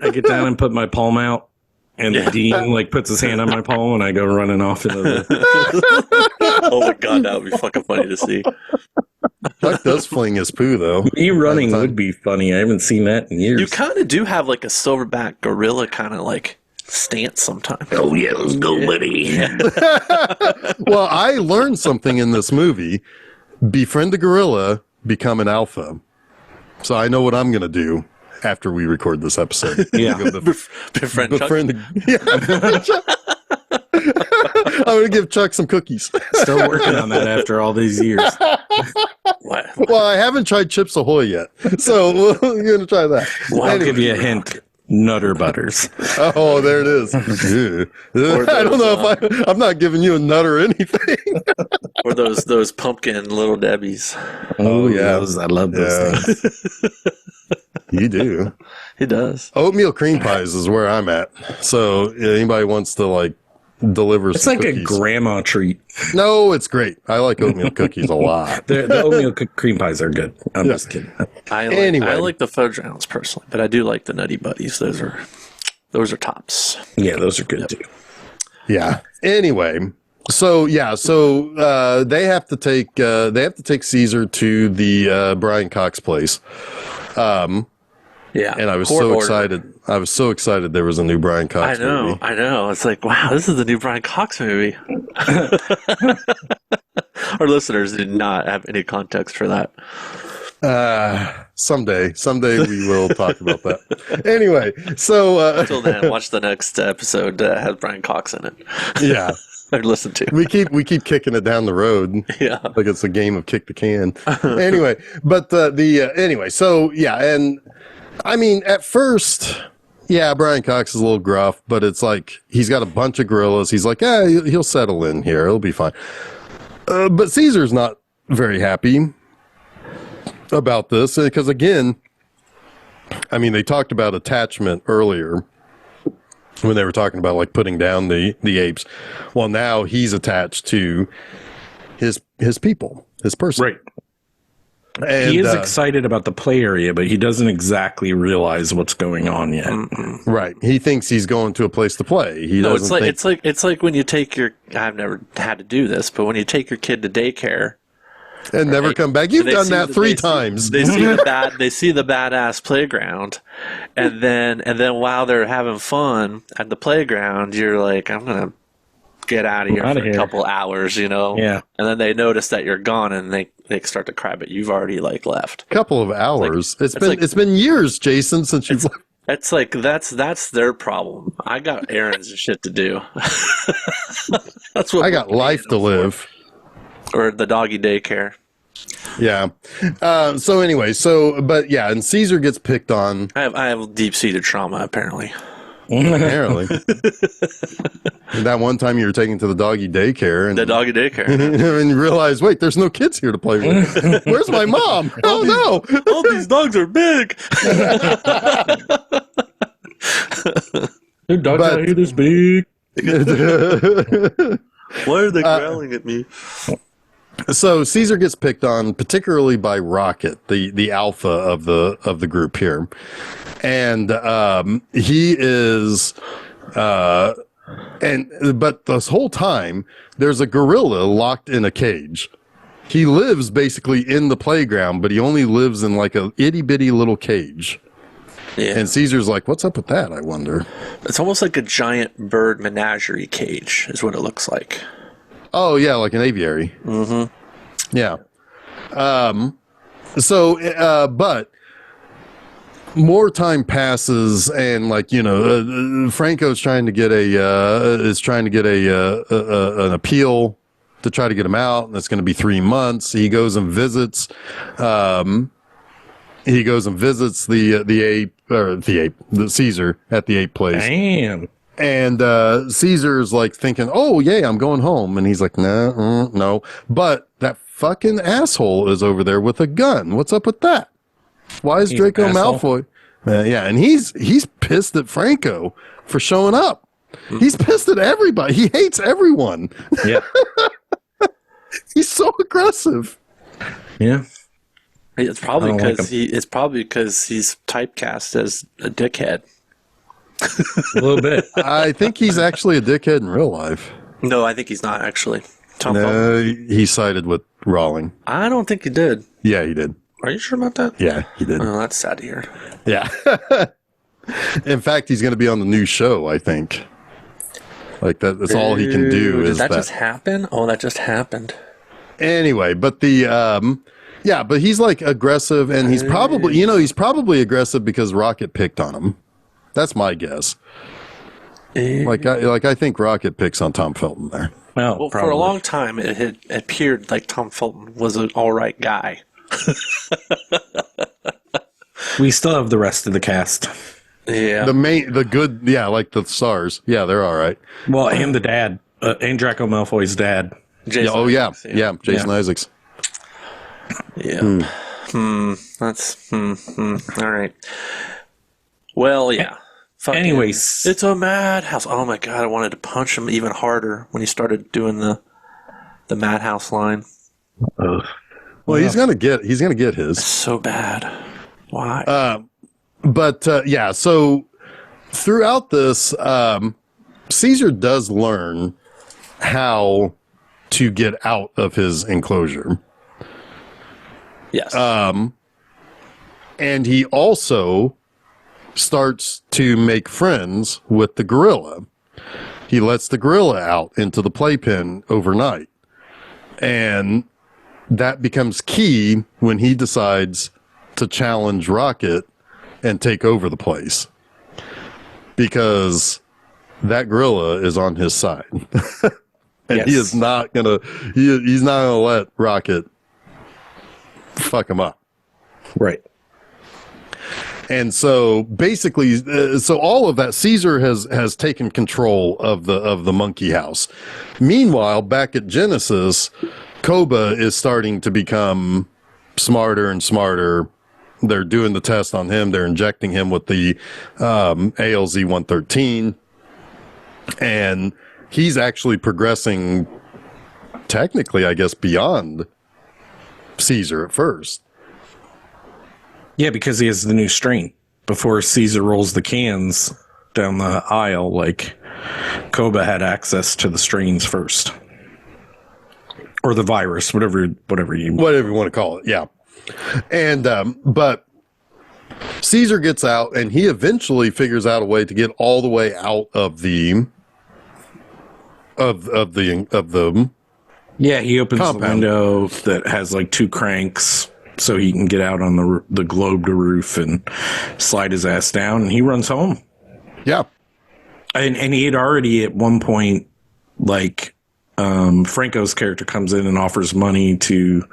I get down and put my palm out, and the dean like puts his hand on my palm and I go running off into the... Oh my god, that would be fucking funny to see. Chuck does fling his poo though. Me running would be funny. I haven't seen that in years. You kind of do have like a silverback gorilla kind of like stance sometimes. Oh yeah, let's go, buddy. Well, I learned something in this movie. Befriend the gorilla, become an alpha. So I know what I'm going to do after we record this episode. Yeah. Befriend Chuck. I'm going to give Chuck some cookies. Still working on that after all these years. What? Well, I haven't tried Chips Ahoy yet. So we're going to try that. Well, I'll give you a hint. Nutter Butters. Oh, there it is. I don't know if I'm not giving you a nut or anything. Or those pumpkin Little Debbies. Oh, yeah. I love those things. You do. He does. Oatmeal cream pies is where I'm at. So anybody wants to like deliver It's some like cookies. a grandma treat. No, it's great. I like oatmeal cookies a lot. The oatmeal cream pies are good. I'm just kidding. I like the fudge rounds personally, but I do like the Nutty Buddies. Those are tops. Yeah, those are good too. Yeah. Anyway, so they have to take Caesar to the Brian Cox place. Yeah, And I was so excited. I was so excited there was a new Brian Cox movie. I know. It's like, wow, this is the new Brian Cox movie. Our listeners did not have any context for that. Someday we will talk about that. Anyway, so Until then, watch the next episode that has Brian Cox in it. yeah, Or listen to. we keep kicking it down the road. Yeah. Like it's a game of kick the can. Anyway, but anyway, so yeah, and I mean, at first, yeah, Brian Cox is a little gruff, but it's like he's got a bunch of gorillas. He's like, he'll settle in here. It'll be fine. But Caesar's not very happy about this because, again, I mean, they talked about attachment earlier when they were talking about like putting down the apes. Well, now he's attached to his people, his person. Right. And, he is excited about the play area, but he doesn't exactly realize what's going on yet. Right. He thinks he's going to a place to play. He doesn't think... it's like when you take your. I've never had to do this, but when you take your kid to daycare and never come back. You've done that three times. They see the badass playground, and then while they're having fun at the playground, you're like, I'm gonna get out of here for a couple hours, you know? Yeah. And then they notice that you're gone, and they start to cry, but you've already like left. Couple of hours. It's it's been years, Jason, since you've left. It's like that's their problem. I got errands and shit to do. That's what I got life to live. Or the doggy daycare. Yeah. So anyway, but yeah, and Caesar gets picked on. I have deep-seated trauma, apparently. Apparently. That one time you were taken to the doggy daycare. The doggy daycare. And you realize, wait, there's no kids here to play with. Where's my mom? Oh, no. All these dogs are big. Their dogs out here this big. Why are they growling at me? So Caesar gets picked on, particularly by Rocket, the alpha of the group here, and he is, but this whole time there's a gorilla locked in a cage. He lives basically in the playground, but he only lives in like a itty bitty little cage. Yeah. And Caesar's like, "What's up with that? I wonder." It's almost like a giant bird menagerie cage, is what it looks like. Oh yeah, like an aviary. Mm-hmm. Yeah. But more time passes, and like Franco's trying to get an appeal to try to get him out, and it's going to be 3 months. He goes and visits. The Caesar at the ape place. Damn. And Caesar's like thinking, "Oh yeah, I'm going home," and he's like, "No." But that fucking asshole is over there with a gun. What's up with that? Why is Draco Malfoy? Yeah, and he's pissed at Franco for showing up. He's pissed at everybody. He hates everyone. Yeah. He's so aggressive. Yeah. It's probably because he's typecast as a dickhead. A little bit. I think he's actually a dickhead in real life. No, I think he's not actually. Tom No, Felton. he sided with Rawling. I don't think he did. Yeah, he did. Are you sure about that? Yeah, he did. Oh, that's sad to hear. Yeah. In fact, he's going to be on the new show, I think. Like that's all he can do Did is that just happen? Oh, that just happened. Anyway, but yeah, but he's like aggressive, and he's probably aggressive because Rocket picked on him. That's my guess. I think Rocket picks on Tom Felton there. Well, for a long time, it had appeared like Tom Felton was an all right guy. We still have the rest of the cast. Yeah. The good, yeah, like the stars. Yeah, they're all right. Well, and the dad, and Draco Malfoy's dad. Jason Isaacs, Jason Isaacs. Yeah. That's all right. Well, yeah. Fucking, Anyways, it's a madhouse. Oh my god, I wanted to punch him even harder when he started doing the madhouse line. Well, he's gonna get his. So bad. Why? But yeah, so throughout this, Caesar does learn how to get out of his enclosure. Yes. And he also starts to make friends with the gorilla. He lets the gorilla out into the playpen overnight. And that becomes key when he decides to challenge Rocket and take over the place. Because that gorilla is on his side. And he is not gonna he's not gonna let Rocket fuck him up. Right. And so basically, so all of that, Caesar has taken control of the monkey house. Meanwhile, back at Genesis, Koba is starting to become smarter and smarter. They're doing the test on him. They're injecting him with the ALZ 113, and he's actually progressing. Technically, I guess beyond Caesar at first. Yeah, because he has the new strain. Before Caesar rolls the cans down the aisle, like Koba had access to the strains first. Or the virus, whatever you want to call it, yeah. And but Caesar gets out, and he eventually figures out a way to get all the way out of the Yeah, he opens compound. the window that has like two cranks so he can get out on the globe roof and slide his ass down, and he runs home. Yeah. And he had already at one point, like, Franco's character comes in and offers money to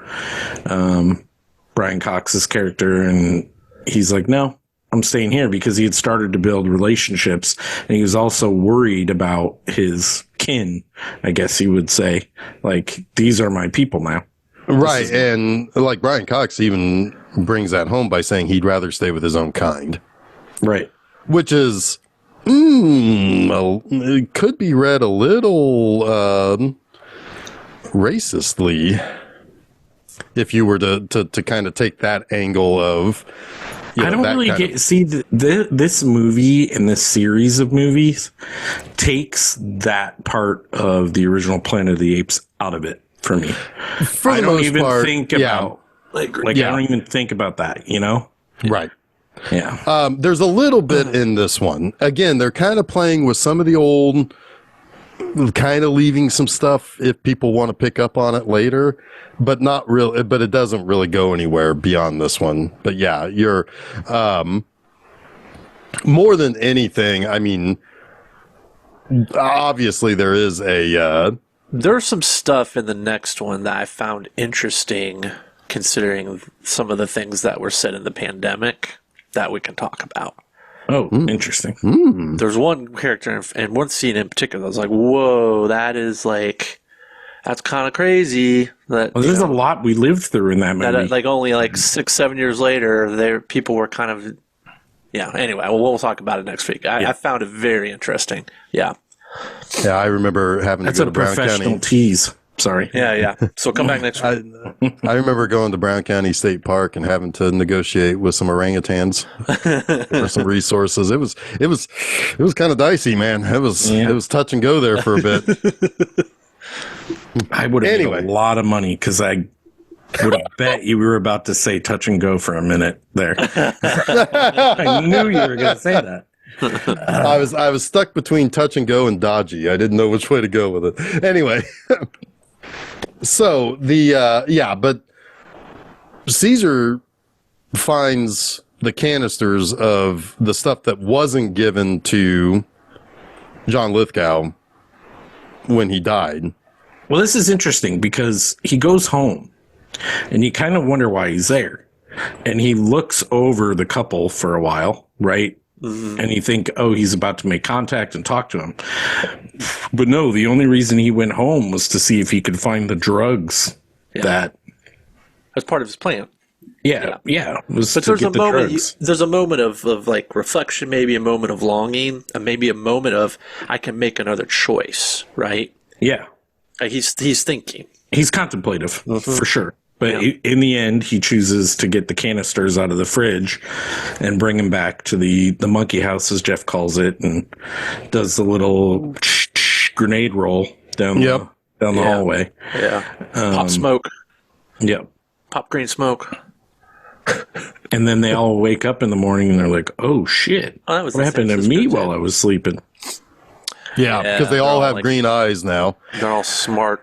Brian Cox's character, and he's like, no, I'm staying here, because he had started to build relationships, and he was also worried about his kin, I guess he would say. Like, these are my people now. Right, and like Brian Cox even brings that home by saying he'd rather stay with his own kind. Right. Which is, it could be read a little racistly if you were to kind of take that angle of. I don't really get. See, this movie and this series of movies takes that part of the original Planet of the Apes out of it for me. I don't even think about I don't even think about that. You know, right? Yeah. There's a little bit in this one. Again, they're kind of playing with some of the old, kind of leaving some stuff if people want to pick up on it later, but not really. But it doesn't really go anywhere beyond this one. But yeah, you're more than anything. I mean, obviously there is a. There's some stuff in the next one that I found interesting, considering some of the things that were said in the pandemic that we can talk about. Oh, interesting. There's one character and one scene in particular that was like, whoa, that's kind of crazy. That There's a lot we lived through in that movie. that like only like 6-7 years later, people were kind of, yeah. Anyway, we'll talk about it next week. I found it very interesting. Yeah. Yeah, I remember having to go to Brown professional County. tease. Sorry. Yeah. So come back next week. I remember going to Brown County State Park and having to negotiate with some orangutans for some resources. It was kind of dicey, man. It was touch and go there for a bit. I would have made a lot of money because I would have bet you were about to say touch and go for a minute there. I knew you were going to say that. I was stuck between touch and go and dodgy. I didn't know which way to go with it. Anyway, so but Caesar finds the canisters of the stuff that wasn't given to John Lithgow when he died. Well, this is interesting because he goes home and you kind of wonder why he's there. And he looks over the couple for a while, right? Mm-hmm. And you think, oh, he's about to make contact and talk to him. But no, the only reason he went home was to see if he could find the drugs that... That's part of his plan. Yeah. Was but to get the drugs. There's a moment of like reflection, maybe a moment of longing, and maybe a moment of, I can make another choice, right? Yeah. Like he's thinking. He's contemplative, for sure. But in the end, he chooses to get the canisters out of the fridge and bring them back to the monkey house, as Jeff calls it, and does the little grenade roll down the hallway. Yeah. Pop smoke. Yep. Pop green smoke. And then they all wake up in the morning and they're like, oh, shit. Oh, what happened to me while I was sleeping? Yeah, because they all have green eyes now. They're all smarter.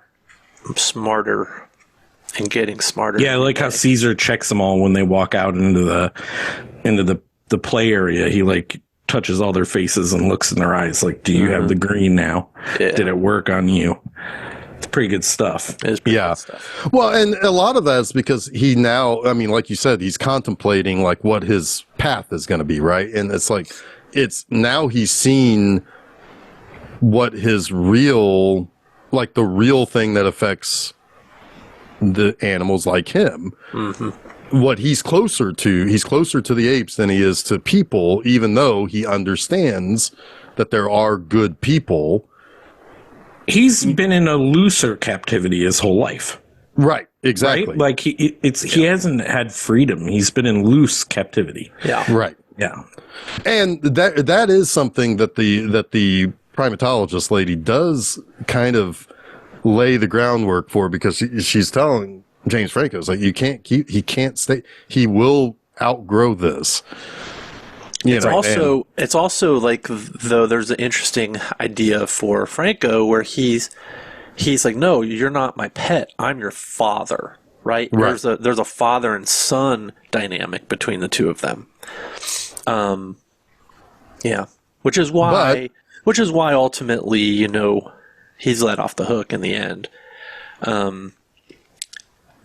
And getting smarter. Yeah, I like how Caesar checks them all when they walk out into the play area. He like touches all their faces and looks in their eyes like, do you have the green now? Yeah. Did it work on you? It's pretty good stuff. It is pretty good stuff. Well, and a lot of that is because he now, I mean, like you said, he's contemplating like what his path is going to be, right? And it's like, it's now he's seen what his real, like the real thing that affects the animals like him. What he's closer to the apes than he is to people, even though he understands that there are good people. He's been in a looser captivity his whole life. Right, exactly. Right? Like he hasn't had freedom. He's been in loose captivity. Yeah. Right. Yeah. And that is something that the primatologist lady does kind of lay the groundwork for, because she's telling James Franco, it's like, he can't stay, he will outgrow this. It's also like, though, there's an interesting idea for Franco where he's like, no, you're not my pet, I'm your father, right? There's a father and son dynamic between the two of them. Which is why ultimately, he's let off the hook in the end.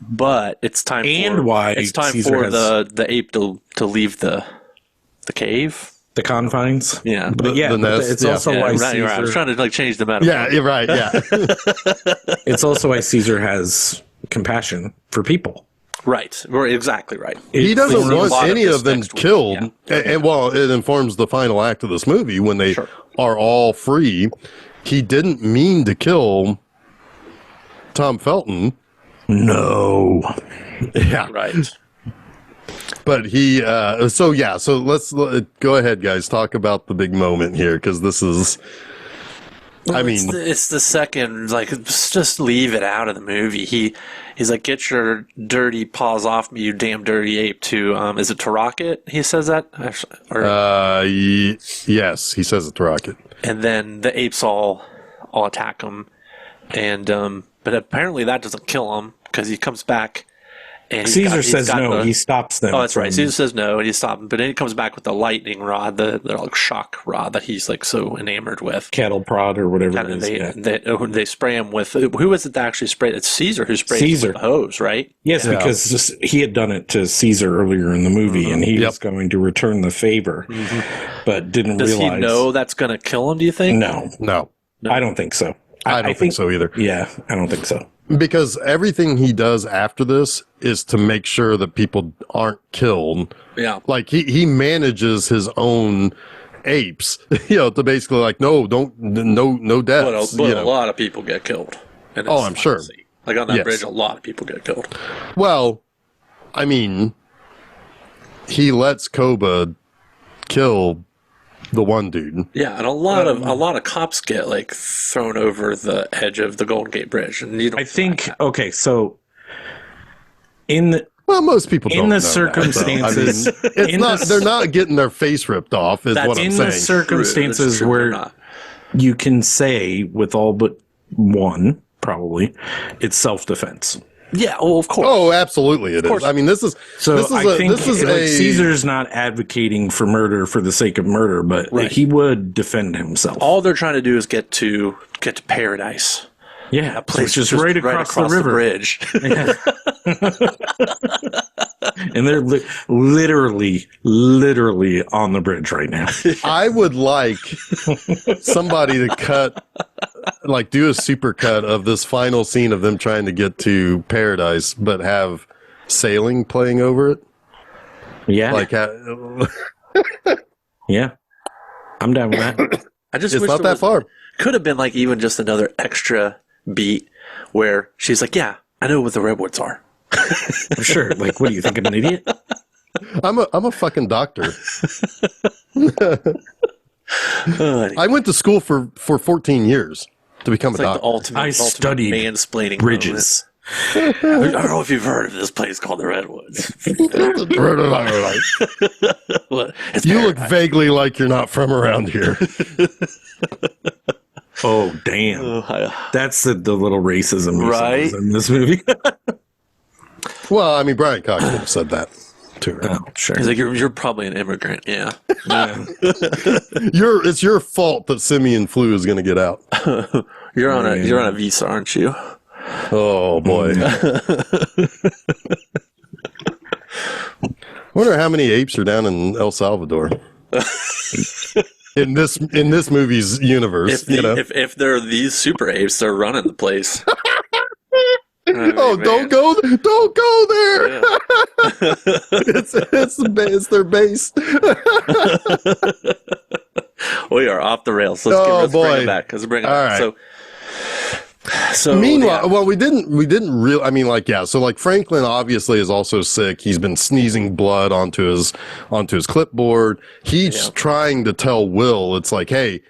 But it's time for the ape to leave the cave. The confines. Yeah. The nest, it's also why Caesar... Right. I was trying to change the metaphor. Yeah, you're right, yeah. It's also why Caesar has compassion for people. Right. Exactly right. He doesn't want any of them killed. Yeah. And well, it informs the final act of this movie when they are all free. He didn't mean to kill Tom Felton. No. Yeah. Right. But he, so let's go ahead, guys. Talk about the big moment here, because this is, it's the second, like, just leave it out of the movie. He's like, get your dirty paws off me, you damn dirty ape, to, is it to Rocket? He says that? Yes, he says it to Rocket. And then the apes all attack him. And, but apparently that doesn't kill him, because he comes back. And Caesar says no. He stops them. Oh, that's right. Caesar says no, and he stops them. But then he comes back with the lightning rod, the like shock rod that he's like so enamored with. Cattle prod or whatever it is. They spray him with. Who was it that actually sprayed? It's Caesar who sprayed him with the hose, right? Yes, because he had done it to Caesar earlier in the movie, and he was going to return the favor, but didn't realize. Does he know that's going to kill him? Do you think? No. I don't think so. I don't think so either. Yeah, I don't think so. Because everything he does after this is to make sure that people aren't killed. Yeah. Like he manages his own apes, to basically like, no deaths. But a lot of people get killed. in Oh, his I'm final sure. scene. Like on that Yes. bridge, a lot of people get killed. Well, I mean, he lets Koba kill the one dude. Yeah, and a lot of cops get like thrown over the edge of the Golden Gate Bridge, and you don't. I think okay, so in the Well, most people in don't the know circumstances, that, though. I mean, in the they're not getting their face ripped off, is what I'm in saying. the circumstances True, they're where not. you can say with all but one, probably, it's self-defense. Yeah, well, of course. Oh, absolutely, it is. I mean, this is I think this is like a Caesar's not advocating for murder for the sake of murder, but he would defend himself. All they're trying to do is get to paradise. Yeah, Place which is right across the river. bridge. And they're literally on the bridge right now. I would like somebody to do a super cut of this final scene of them trying to get to paradise, but have sailing playing over it. Yeah, Like, yeah, I'm down with that. I just it's wish not there that far. could have been like even just another extra beat where she's like, "Yeah, I know what the redwoods are." For sure. Like, what do you think? I'm an idiot? I'm a fucking doctor. I went to school for 14 years to become a It's like doctor. the ultimate, I studied mansplaining bridges. moment. I don't know if you've heard of this place called the Redwoods. What? It's You look vaguely like you're not from around here. Oh, damn. That's the little racism he Right? says in this movie. Well, I mean, Brian Cox would have said that too. Right? Oh, sure. He's like, you're probably an immigrant. Yeah. Yeah. It's your fault that Simian flu is going to get out. You're on a visa, aren't you? Oh boy. Wonder how many apes are down in El Salvador. in this movie's universe, If they're these super apes, they're running the place. Oh, don't go there. It's their base. We are off the rails. Let's bring it back. Let's bring it back. Right. So Meanwhile, well, we didn't really. I mean, like, yeah. So, like, Franklin obviously is also sick. He's been sneezing blood onto his clipboard. He's trying to tell Will, it's like, hey,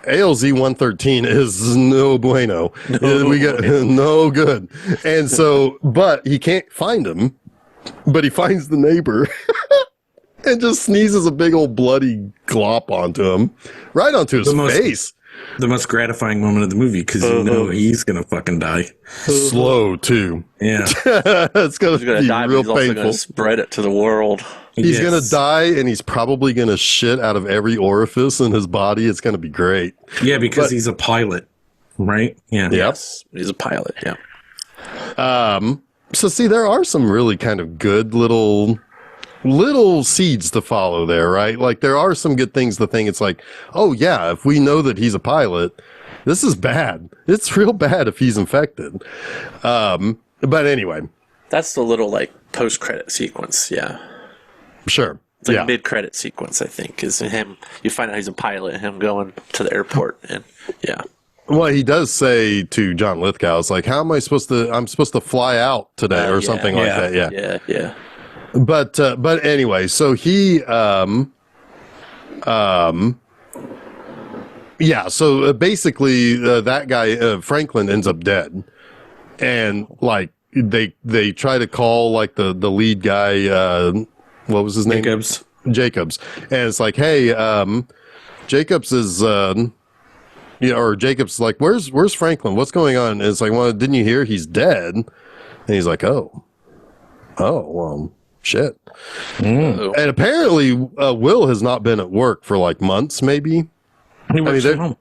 ALZ 113 is no bueno. We got no good. And so, but he can't find him. But he finds the neighbor. And just sneezes a big old bloody glop onto him, right onto his face. The most gratifying moment of the movie, because you know he's gonna fucking die. Slow too. Yeah, it's gonna be die, real but he's also painful. gonna spread it to the world. He's gonna die, and he's probably gonna shit out of every orifice in his body. It's gonna be great. Yeah, because he's a pilot, right? Yeah. Yes, he's a pilot. Yeah. So see, there are some really kind of good little seeds to follow there, right? Like there are some good things to think. It's like, oh yeah, if we know that he's a pilot, this is bad. It's real bad if he's infected. But anyway, That's the little like post-credit sequence. Yeah. sure. It's like a mid-credit sequence, I think, is him. You find out he's a pilot, and him going to the airport, and yeah. Well, he does say to John Lithgow, it's like, how am I supposed to? I'm supposed to fly out today, or something like that. Yeah. Yeah. But anyway, so he so basically that guy Franklin ends up dead, and like they try to call like the lead guy, what was his name? Jacobs, and it's like, hey, Jacobs is or Jacobs like, where's Franklin? What's going on? And it's like, well, didn't you hear he's dead? And he's like, oh well. Shit. And apparently, Will has not been at work for like months, maybe. He works at home.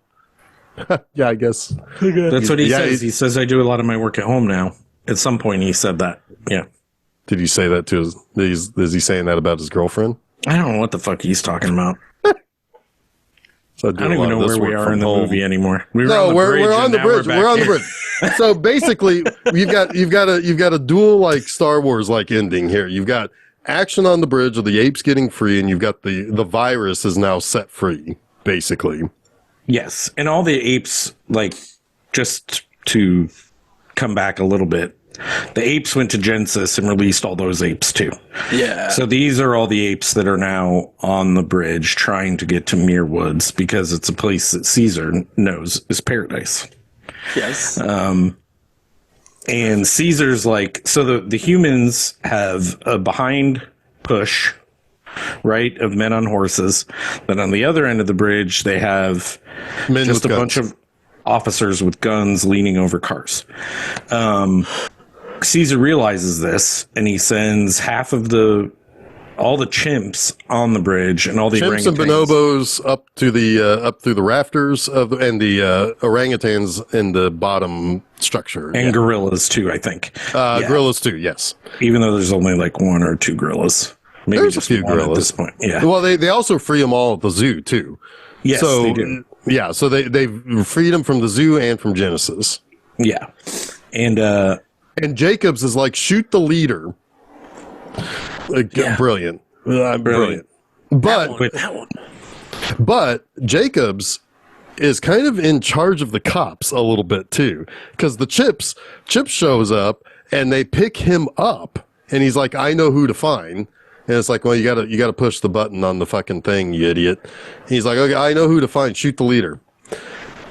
Yeah, I guess. That's what he says. He says, I do a lot of my work at home now. At some point, he said that. Yeah. Did he say that to his? Is he saying that about his girlfriend? I don't know what the fuck he's talking about. So I don't even know where we are in the movie anymore. We're on the bridge. We're on the bridge. So basically, you've got a dual like Star Wars like ending here. You've got action on the bridge of the apes getting free, and you've got the virus is now set free, basically. Yes, and all the apes, like, just to come back a little bit. The apes went to Genesis and released all those apes too. Yeah. So these are all the apes that are now on the bridge trying to get to Muir Woods because it's a place that Caesar knows is paradise. Yes. And Caesar's like, so the humans have a behind push, right, of men on horses. Then on the other end of the bridge, they have Men just a with bunch guns. of officers with guns leaning over cars. Caesar realizes this, and he sends half of all the chimps on the bridge and all the Chimps and orangutans. bonobos up to the up through the rafters and the orangutans in the bottom structure. And gorillas too, I think. Gorillas too, yes. Even though there's only like one or two gorillas. Maybe There's a just few one gorillas at this point. Yeah. Well, they also free them all at the zoo too. Yes, So they do. yeah, so they freed them from the zoo and from Genesis. Yeah. And And Jacobs is like, shoot the leader. Like, Yeah. Brilliant. Brilliant. But That one. But Jacobs is kind of in charge of the cops a little bit too, because the Chips shows up and they pick him up, and he's like, "I know who to find." And it's like, well, you gotta push the button on the fucking thing, you idiot. He's like, okay, I know who to find. Shoot the leader.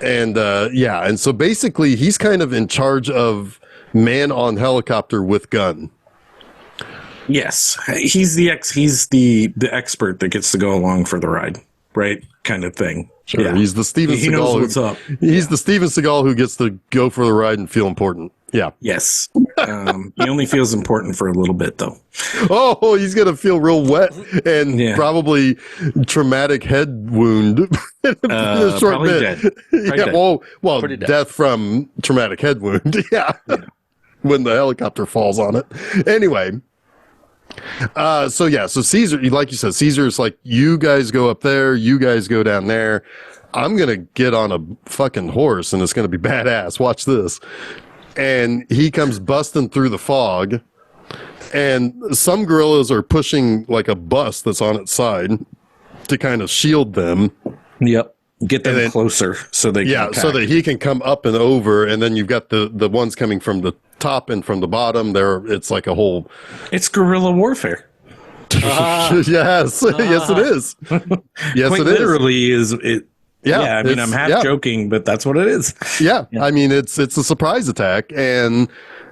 And yeah, and so basically, he's kind of in charge of man on helicopter with gun. yes, he's the expert that gets to go along for the ride, right? Kind of thing. Sure, Yeah. he's the Steven He Seagal. knows what's up. He's the Steven Seagal who gets to go for the ride and feel important. Yeah. Yes. He only feels important for a little bit, though. Oh, he's gonna feel real wet and Yeah. probably traumatic head wound in a short probably bit. dead. Probably Yeah, dead. well, Pretty dead. death from traumatic head wound. Yeah. When the helicopter falls on it. Anyway. So Caesar, like you said, Caesar's like, you guys go up there, you guys go down there. I'm gonna get on a fucking horse and it's gonna be badass. Watch this. And he comes busting through the fog, and some gorillas are pushing like a bus that's on its side to kind of shield them. Yep. Get them And then- closer so they can Yeah, attack. so that he can come up and over, and then you've got the ones coming from the top and from the bottom. It's like a whole It's guerrilla warfare. yes, yes it is. Yes, Quite it is. literally is it. Yeah, Yeah, I mean, it's- I'm half yeah. joking, but that's what it is. Yeah, I mean it's a surprise attack, and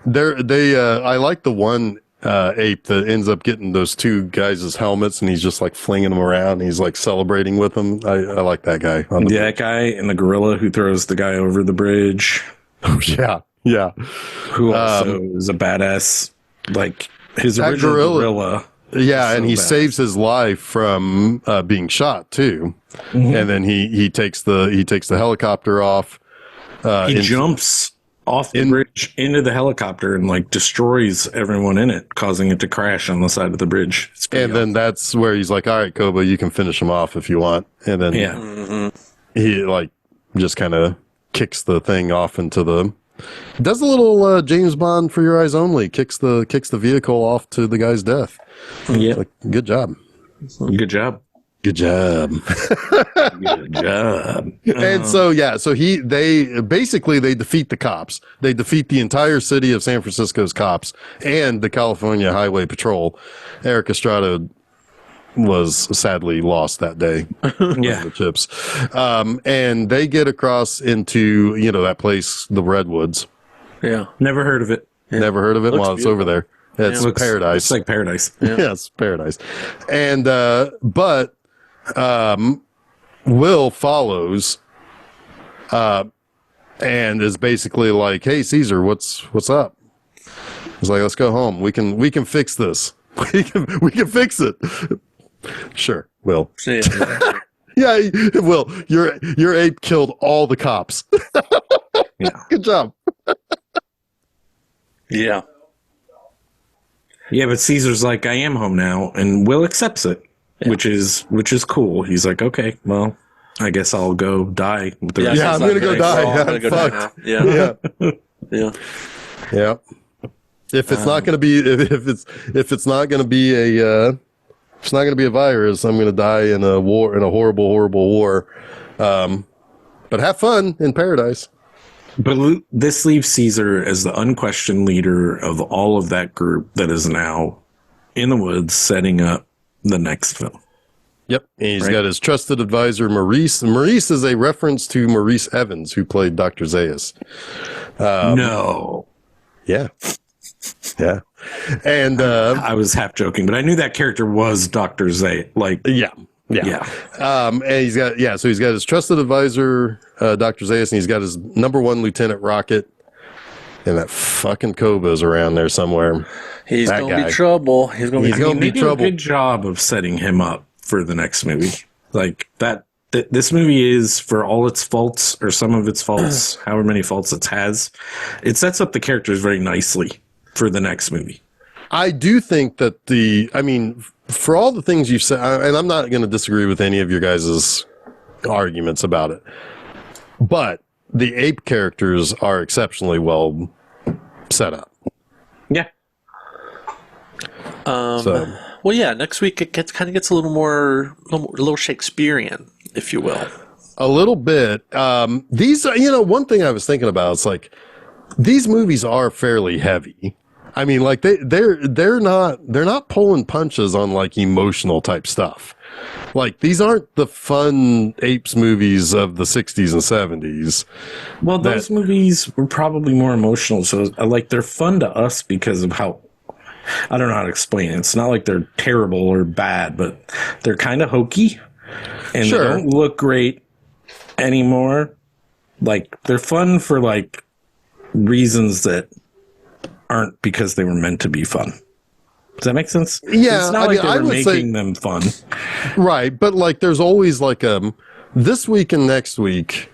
I like the one ape that ends up getting those two guys' helmets, and he's just like flinging them around. And he's like celebrating with them. I like that guy. On the That guy and the gorilla who throws the guy over the bridge, yeah, yeah. who also is a badass. Like his That original gorilla- gorilla. Yeah, and So he bad. saves his life from being shot too, and then he takes the helicopter off. He jumps off the bridge into the helicopter and like destroys everyone in it, causing it to crash on the side of the bridge. It's pretty and then that's where he's like, "All right, Koba, you can finish him off if you want." And then yeah. he like just kind of kicks the thing off into the. Does a little James Bond for your eyes only. Kicks the vehicle off to the guy's death. Yeah. Like, good job. Good job. Good job. Good job. And so they defeat the cops. They defeat the entire city of San Francisco's cops and the California Highway Patrol. Eric Estrada was sadly lost that day. Yeah. The Chips. And they get across into, that place, the Redwoods. Yeah. Never heard of it. Never heard of it? Looks Well, it's over there. It's paradise. It's like paradise. Yeah, it's paradise. And but Will follows and is basically like, "Hey Caesar, what's up?" He's like, "Let's go home. We can fix this. We can fix it." Sure, Will. Yeah. Yeah, Will. Your ape killed all the cops. Yeah. Good job. Yeah. Yeah, but Caesar's like, I am home now, and Will accepts it, which is cool. He's like, okay, well, I guess I'll go die with the rest Yeah, of I'm gonna go die. I'm gonna go die Fuck. now. Yeah. Yeah. Yeah. Yeah. If it's not going to be, if it's not going to be it's not going to be a virus, I'm going to die in a war, in a horrible, horrible war. But have fun in paradise. But this leaves Caesar as the unquestioned leader of all of that group that is now in the woods setting up the next film. Yep. And he's got his trusted advisor, Maurice. And Maurice is a reference to Maurice Evans, who played Dr. Zaius. No. Yeah. Yeah. And I was half joking, but I knew that character was Dr. Zay. Like, yeah. And he's got, so he's got his trusted advisor, Dr. Zaius, and he's got his number one Lieutenant Rocket. And that fucking Koba's around there somewhere. He's going to be trouble. He's going to be trouble. They do a good job of setting him up for the next movie. Like that, this movie is, for all its faults or some of its faults, however many faults it has, it sets up the characters very nicely for the next movie. I do think that for all the things you've said, and I'm not going to disagree with any of your guys' arguments about it, but the ape characters are exceptionally well set up. Yeah. Well, yeah. Next week it gets a little Shakespearean, if you will. A little bit. These, one thing I was thinking about is like these movies are fairly heavy. I mean, like they're not pulling punches on like emotional type stuff. Like these aren't the fun Apes movies of the 60s and 70s. Well, those movies were probably more emotional. So like they're fun to us because of how, I don't know how to explain it. It's not like they're terrible or bad, but they're kind of hokey and they don't look great anymore. Like they're fun for like reasons that aren't because they were meant to be fun. Does that make sense? Yeah, it's not like they were making them fun, right? But like, there's always like this week and next week.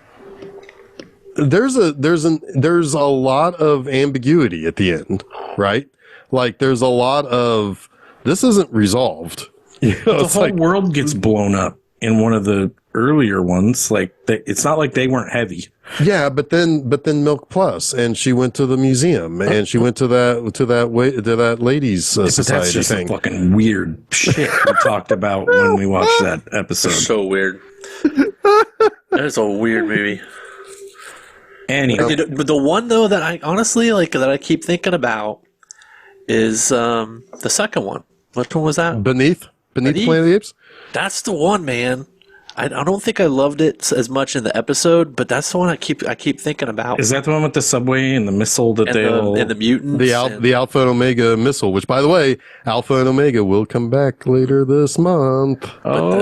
There's a lot of ambiguity at the end, right? Like, there's a lot of this isn't resolved. The whole world gets blown up in one of the earlier ones. Like, it's not like they weren't heavy. Yeah, but then Milk Plus, and she went to the museum, and she went to that ladies' society that's just thing. A fucking weird shit we talked about when we watched that episode. So weird. That is a weird movie. Anyway, but the one though that I honestly like that I keep thinking about is the second one. Which one was that? Beneath Planet of the Apes. That's the one, man. I don't think I loved it as much in the episode, but that's the one I keep thinking about. Is that the one with the subway and the missile that and the mutants? The Alpha and Omega missile, which, by the way, Alpha and Omega will come back later this month.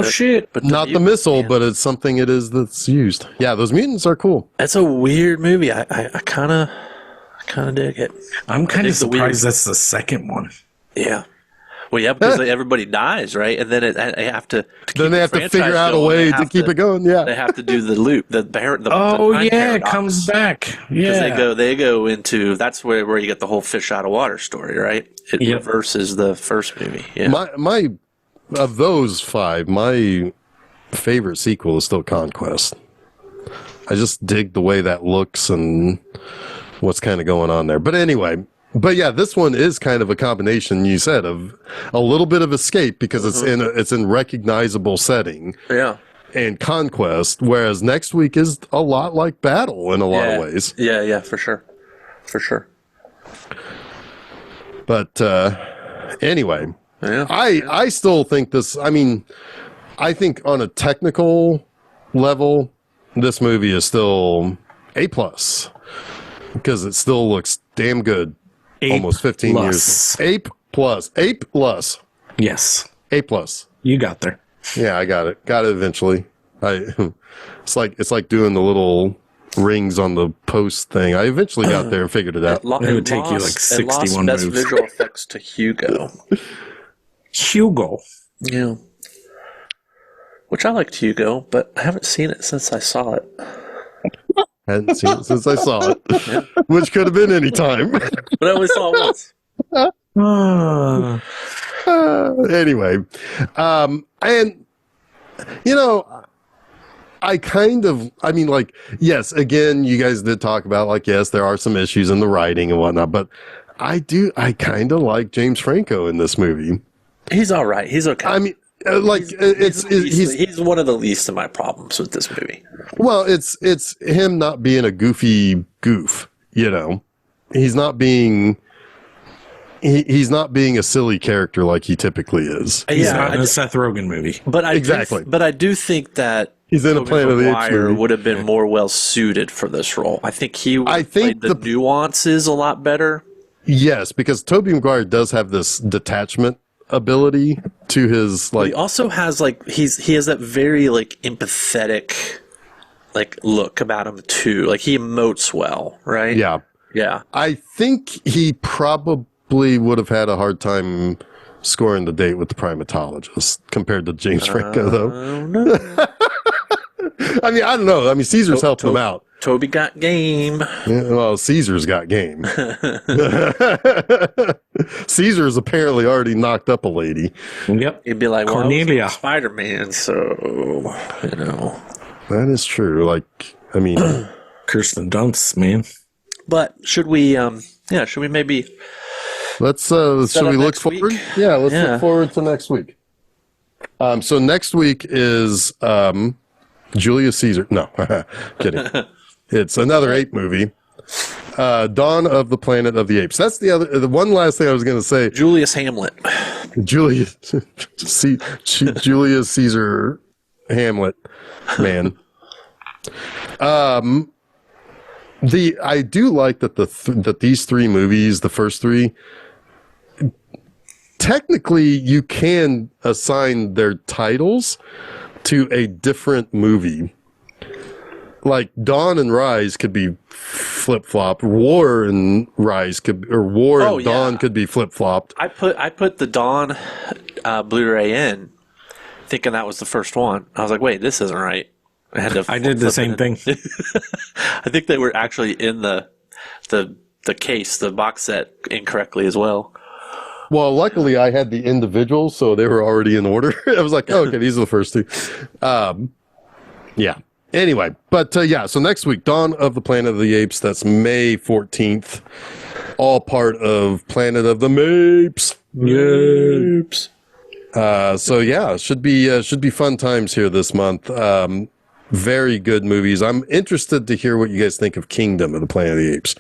Shit! But not the missile, but it's something that's used. Yeah, those mutants are cool. That's a weird movie. I kind of dig it. I'm kind of surprised that's the second one. Yeah. Well, yeah, because everybody dies, right? And then they have to figure out a way to keep it going. Yeah, they have to do the loop. The it comes back. Yeah, because they go into that's where you get the whole fish out of water story, right? It reverses the first movie. Yeah, my of those five, my favorite sequel is still Conquest. I just dig the way that looks and what's kind of going on there. But anyway. But yeah, this one is kind of a combination, you said, of a little bit of escape because it's in recognizable setting. Yeah. And conquest, whereas next week is a lot like Battle in a lot of ways. Yeah, for sure. For sure. But anyway, I still think this, I think on a technical level, this movie is still A+, because it still looks damn good. Almost 15 years. Ape plus. Yes. A+. You got there. Yeah, I got it. Got it eventually. It's like doing the little rings on the post thing. I eventually got there and figured it out. It would take you like 61 moves. Best visual effects to Hugo. Hugo. Yeah. Which I liked Hugo, but I haven't seen it since I saw it. Hadn't seen it since I saw it, which could have been any time. But I only saw it once. Anyway, and yes, again, you guys did talk about yes, there are some issues in the writing and whatnot, but I kind of like James Franco in this movie. He's all right. He's okay. He's one of the least of my problems with this movie. Well, it's him not being a goofy goof. You know, he's not being he's not being a silly character like he typically is. He's not in a Seth Rogen movie. But Exactly. But I do think that He's in a Tobey Planet of the Apes Maguire movie. would have been more well suited for this role. I think he would have played the nuances a lot better. Yes, because Tobey Maguire does have this detachment ability to his He also has he has that very empathetic look about him too. Like he emotes well, right? Yeah. Yeah. I think he probably would have had a hard time scoring the date with the primatologist compared to James Franco, though. No. I mean, I don't know. I mean, Caesar's helped him out. Toby got game. Yeah, well, Caesar's got game. Caesar's apparently already knocked up a lady. Yep. He'd be like, well, Cornelia. Spider-Man, so, you know. That is true. Like, I mean, Kirsten Dunst, man. But should we maybe let's should we look next forward? week? Yeah, let's Yeah. look forward to next week. So next week is Julius Caesar. No, kidding. It's another ape movie. Dawn of the Planet of the Apes. That's the one last thing I was going to say. Julius Hamlet? Julius Julius Caesar Hamlet, man. I do like that that these three movies, the first three, technically you can assign their titles to a different movie. Like Dawn and Rise could be flip-flopped. War and Rise War and Dawn could be flip-flopped. I put the Dawn Blu-ray in, thinking that was the first one. I was like, wait, this isn't right. I did the same thing. I think they were actually in the case, the box set, incorrectly as well. Well, luckily I had the individuals, so they were already in order. I was like, oh, okay, these are the first two. Yeah. Anyway, but so next week, Dawn of the Planet of the Apes. That's May 14th. All part of Planet of the Mapes. Apes. So yeah, should be fun times here this month. Very good movies. I'm interested to hear what you guys think of Kingdom of the Planet of the Apes,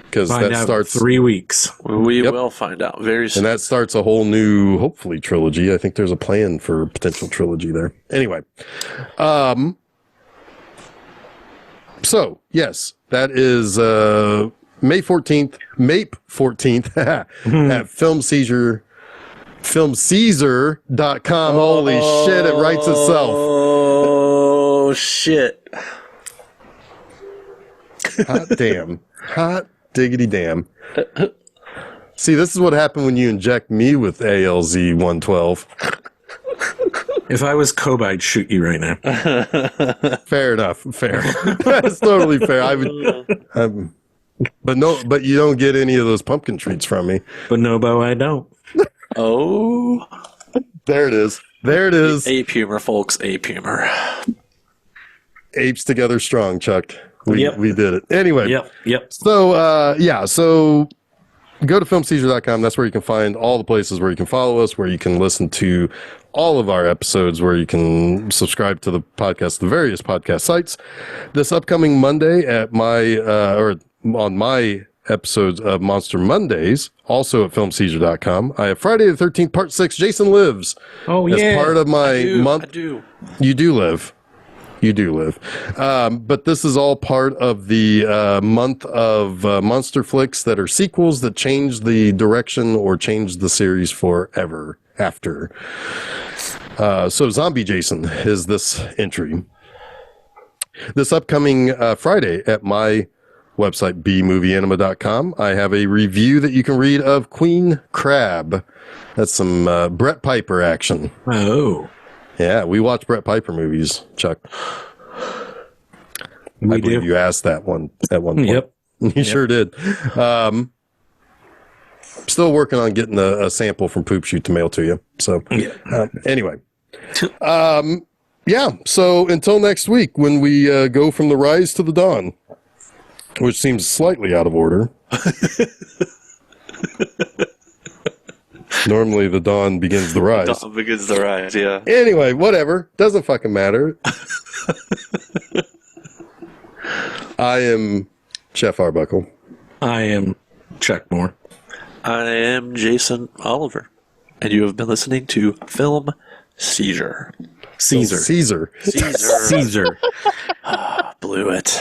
because that starts 3 weeks. We will find out very soon. and that starts a whole new, hopefully, trilogy. I think there's a plan for a potential trilogy there. Anyway, so yes, that is May 14th, MAPE 14th at Film Seizure. FilmSeizure.com. Holy shit, it writes itself. Oh, shit. Hot damn. Hot diggity damn. See, this is what happened when you inject me with ALZ 112. If I was Kobe, I'd shoot you right now. Fair enough. Fair. That's totally fair. I would. But you don't get any of those pumpkin treats from me. Bonobo, I don't. Oh. There it is. There it is. Ape humor, folks. Ape humor. Apes together strong, Chuck. We did it. Anyway. Yep. So, so go to filmseizure.com. That's where you can find all the places where you can follow us, where you can listen to all of our episodes, where you can subscribe to the podcast, the various podcast sites. This upcoming Monday at on my episodes of Monster Mondays, also at filmseizure.com. I have Friday the 13th, part 6, Jason Lives. Oh, as yeah. part of my month. I do. You do live. You do live. But this is all part of the month of monster flicks that are sequels that change the direction or change the series forever after. So Zombie Jason is this entry. This upcoming Friday at my website, bmovieanima.com, I have a review that you can read of Queen Crab. That's some Brett Piper action. Oh. Yeah, we watch Brett Piper movies, Chuck. I believe you asked that one at one point. Yep. You sure did. Still working on getting a sample from Poop Shoot to mail to you. So anyway. Yeah, so until next week when we go from the rise to the dawn, which seems slightly out of order. Normally the dawn begins the rise. Dawn begins the rise, yeah. Anyway, whatever. Doesn't fucking matter. I am Chef Arbuckle. I am Checkmore. I am Jason Oliver, and you have been listening to Film Seizure. Caesar. Caesar. Caesar Caesar. blew it.